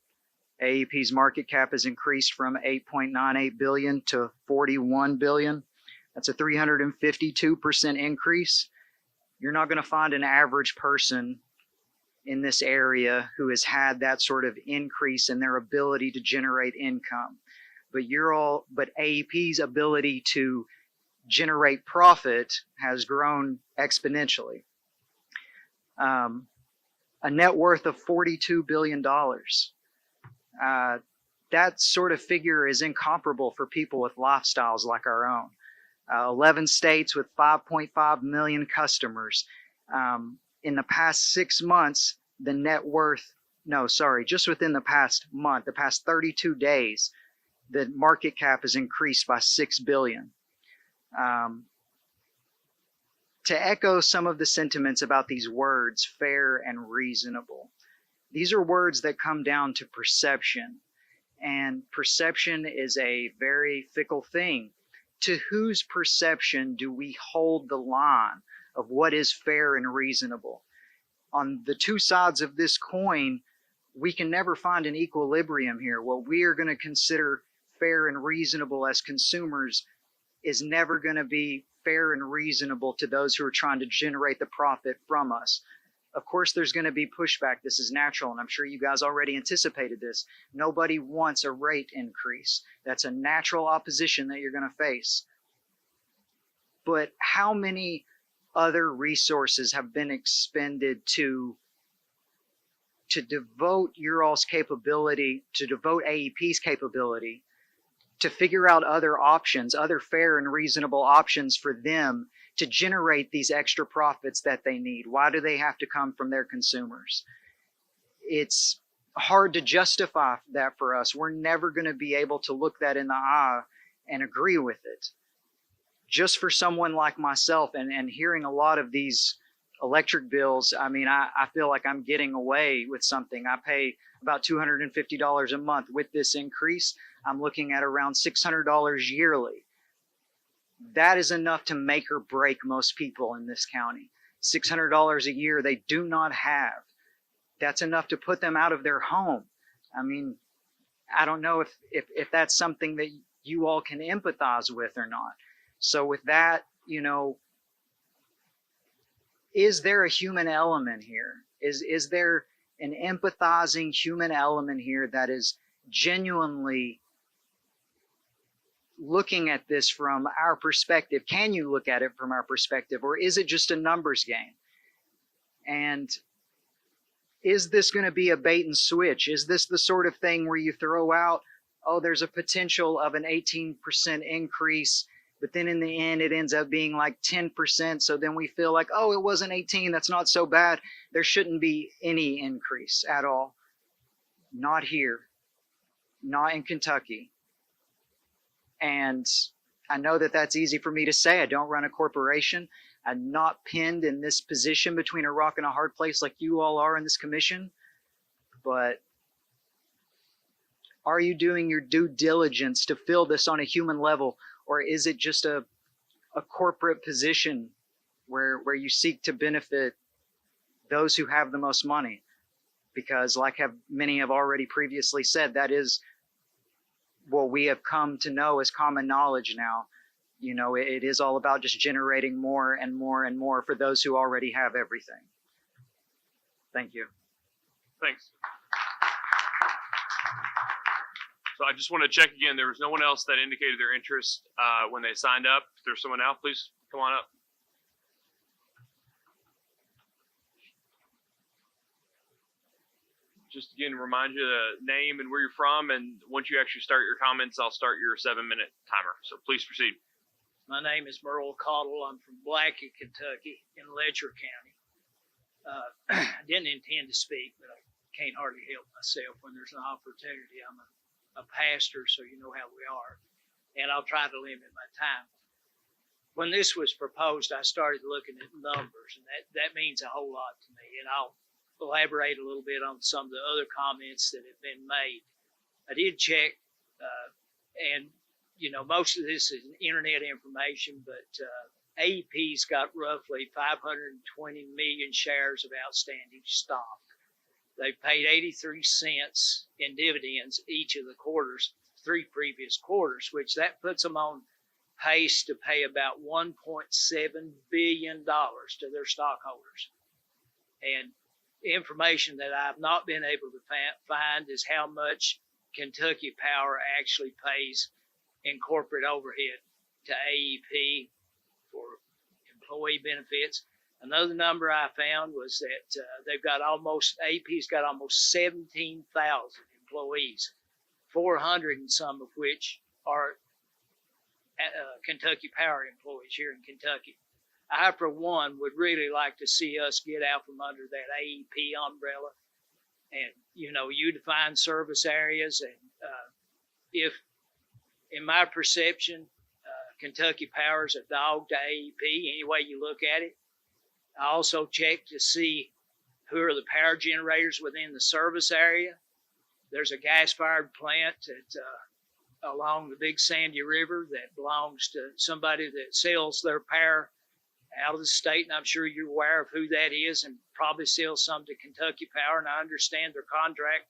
AEP's market cap has increased from $8.98 billion to $41 billion. That's a 352% increase. You're not going to find an average person in this area who has had that sort of increase in their ability to generate income. But AEP's ability to generate profit has grown exponentially. A net worth of $42 billion. That sort of figure is incomparable for people with lifestyles like our own. 11 states with 5.5 million customers. In the past 6 months, the net worth, just within the past month, the past 32 days, the market cap has increased by $6 billion. To echo some of the sentiments about these words, fair and reasonable, these are words that come down to perception. And perception is a very fickle thing. To whose perception do we hold the line of what is fair and reasonable? On the two sides of this coin, we can never find an equilibrium here. What we are going to consider fair and reasonable as consumers is never going to be fair and reasonable to those who are trying to generate the profit from us. Of course, there's going to be pushback. This is natural, and I'm sure you guys already anticipated this. Nobody wants a rate increase. That's a natural opposition that you're going to face. But how many other resources have been expended to devote your all's capability, to devote AEP's capability, to figure out other options, other fair and reasonable options for them to generate these extra profits that they need? Why do they have to come from their consumers? It's hard to justify that for us. We're never going to be able to look that in the eye and agree with it. Just for someone like myself and hearing a lot of these electric bills, I mean, I feel like I'm getting away with something. I pay about $250 a month. With this increase, I'm looking at around $600 yearly. That is enough to make or break most people in this county. $600 a year they do not have. That's enough to put them out of their home. I mean, I don't know if that's something that you all can empathize with or not. So with that, is there a human element here? Is there an empathizing human element here that is genuinely looking at this from our perspective? Can you look at it from our perspective, or is it just a numbers game? And is this going to be a bait and switch? Is this the sort of thing where you throw out, oh, there's a potential of an 18% increase but then in the end it ends up being like 10%. So then we feel like, oh, it wasn't 18. That's not so bad. There shouldn't be any increase at all. Not here, not in Kentucky. And I know that that's easy for me to say. I don't run a corporation. I'm not pinned in this position between a rock and a hard place like you all are in this commission. But are you doing your due diligence to fill this on a human level? Or is it just a corporate position where you seek to benefit those who have the most money? Because like many have already previously said, that is what we have come to know as common knowledge now. You know, it is all about just generating more and more and more for those who already have everything. Thank you. Thanks. So I just want to check again. There was no one else that indicated their interest when they signed up. If there's someone else, please come on up. Just again, remind you the name and where you're from, and once you actually start your comments, I'll start your 7-minute timer. So please proceed. My name is Merle Cottle. I'm from Blackie, Kentucky, in Letcher County. I didn't intend to speak, but I can't hardly help myself when there's an opportunity. I'm a pastor, so you know how we are, and I'll try to limit my time. When this was proposed, I started looking at numbers, and that means a whole lot to me, and I'll elaborate a little bit on some of the other comments that have been made. I did check, and you know, most of this is internet information, but AEP's got roughly 520 million shares of outstanding stock. They've paid 83 cents in dividends each of the quarters, 3 previous quarters, which that puts them on pace to pay about $1.7 billion to their stockholders. And information that I've not been able to find is how much Kentucky Power actually pays in corporate overhead to AEP for employee benefits. Another number I found was that AEP's got almost 17,000 employees, 400 and some of which are Kentucky Power employees here in Kentucky. I, for one, would really like to see us get out from under that AEP umbrella and, you know, you define service areas. And if, in my perception, Kentucky Power is a dog to AEP, any way you look at it. I also checked to see who are the power generators within the service area. There's a gas-fired plant along the Big Sandy River that belongs to somebody that sells their power out of the state, and I'm sure you're aware of who that is, and probably sells some to Kentucky Power. And I understand their contract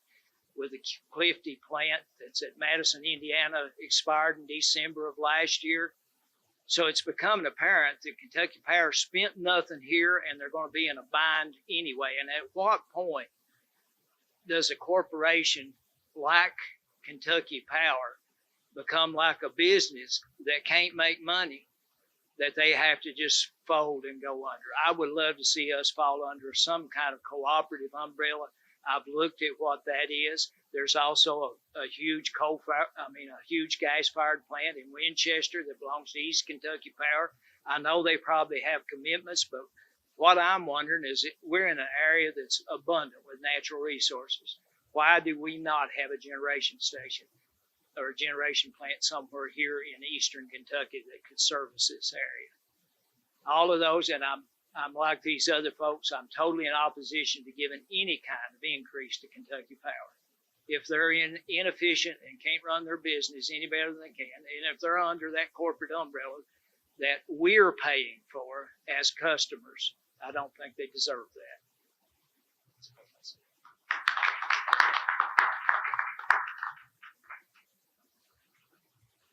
with the Clifty plant that's at Madison, Indiana, expired in December of last year. So it's becoming apparent that Kentucky Power spent nothing here, and they're going to be in a bind anyway. And at what point does a corporation like Kentucky Power become like a business that can't make money, that they have to just fold and go under? I would love to see us fall under some kind of cooperative umbrella. I've looked at what that is. There's also a huge huge gas-fired plant in Winchester that belongs to East Kentucky Power. I know they probably have commitments, but what I'm wondering is we're in an area that's abundant with natural resources. Why do we not have a generation station or a generation plant somewhere here in eastern Kentucky that could service this area? All of those, and I'm like these other folks, I'm totally in opposition to giving any kind of increase to Kentucky Power. If they're inefficient and can't run their business any better than they can, and if they're under that corporate umbrella that we're paying for as customers, I don't think they deserve that.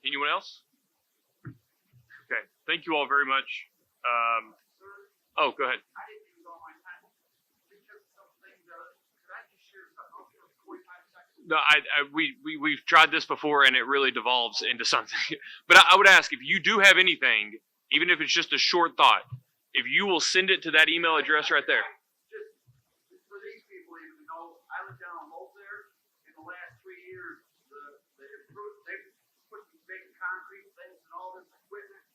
Anyone else? Okay, thank you all very much. Oh, go ahead. No, we've tried this before, and it really devolves into something. But I would ask, if you do have anything, even if it's just a short thought, if you will send it to that email address right there. Just for these people, even though I live down on Hope there, in the last 3 years, they've put some big concrete things and all this equipment.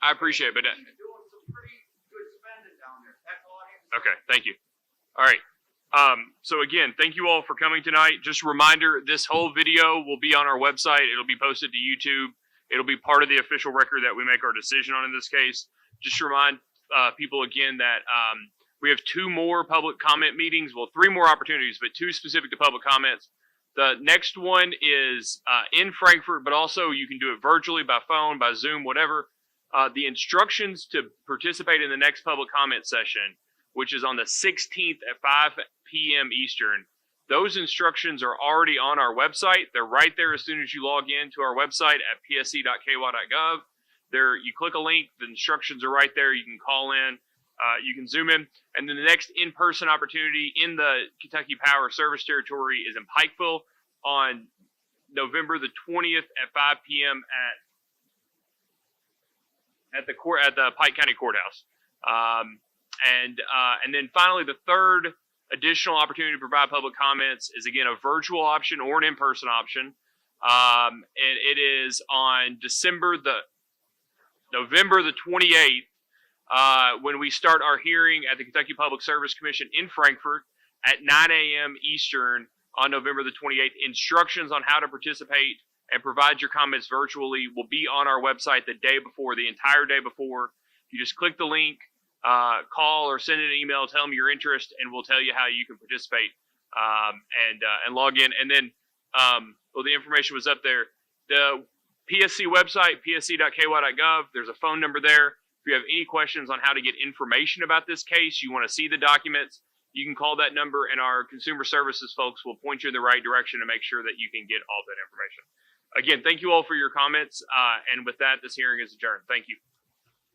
I appreciate it, but You're doing some pretty good spending down there. That's all I have to say. okay, thank you. All right. So again, thank you all for coming tonight. Just a reminder, this whole video will be on our website. It'll be posted to YouTube. It'll be part of the official record that we make our decision on in this case. Just to remind people again that we have 2 more public comment meetings. Well, 3 more opportunities, but 2 specific to public comments. The next one is in Frankfurt, but also you can do it virtually by phone, by Zoom, whatever. The instructions to participate in the next public comment session, which is on the 16th at 5 p.m. Eastern. Those instructions are already on our website. They're right there as soon as you log in to our website at psc.ky.gov. There, you click a link, the instructions are right there. You can call in, you can Zoom in. And then the next in-person opportunity in the Kentucky Power Service Territory is in Pikeville on November the 20th at 5 p.m. at the Pike County Courthouse. And then finally, the third additional opportunity to provide public comments is again a virtual option or an in-person option. And it is on November the 28th when we start our hearing at the Kentucky Public Service Commission in Frankfurt at 9 a.m. Eastern on November the 28th. Instructions on how to participate and provide your comments virtually will be on our website the day before, the entire day before. You just click the link, call or send an email, tell them your interest, and we'll tell you how you can participate and log in. And then, well, the information was up there. The PSC website, psc.ky.gov, there's a phone number there. If you have any questions on how to get information about this case, you want to see the documents, you can call that number, and our consumer services folks will point you in the right direction to make sure that you can get all that information. Again, thank you all for your comments. And with that, this hearing is adjourned. Thank you.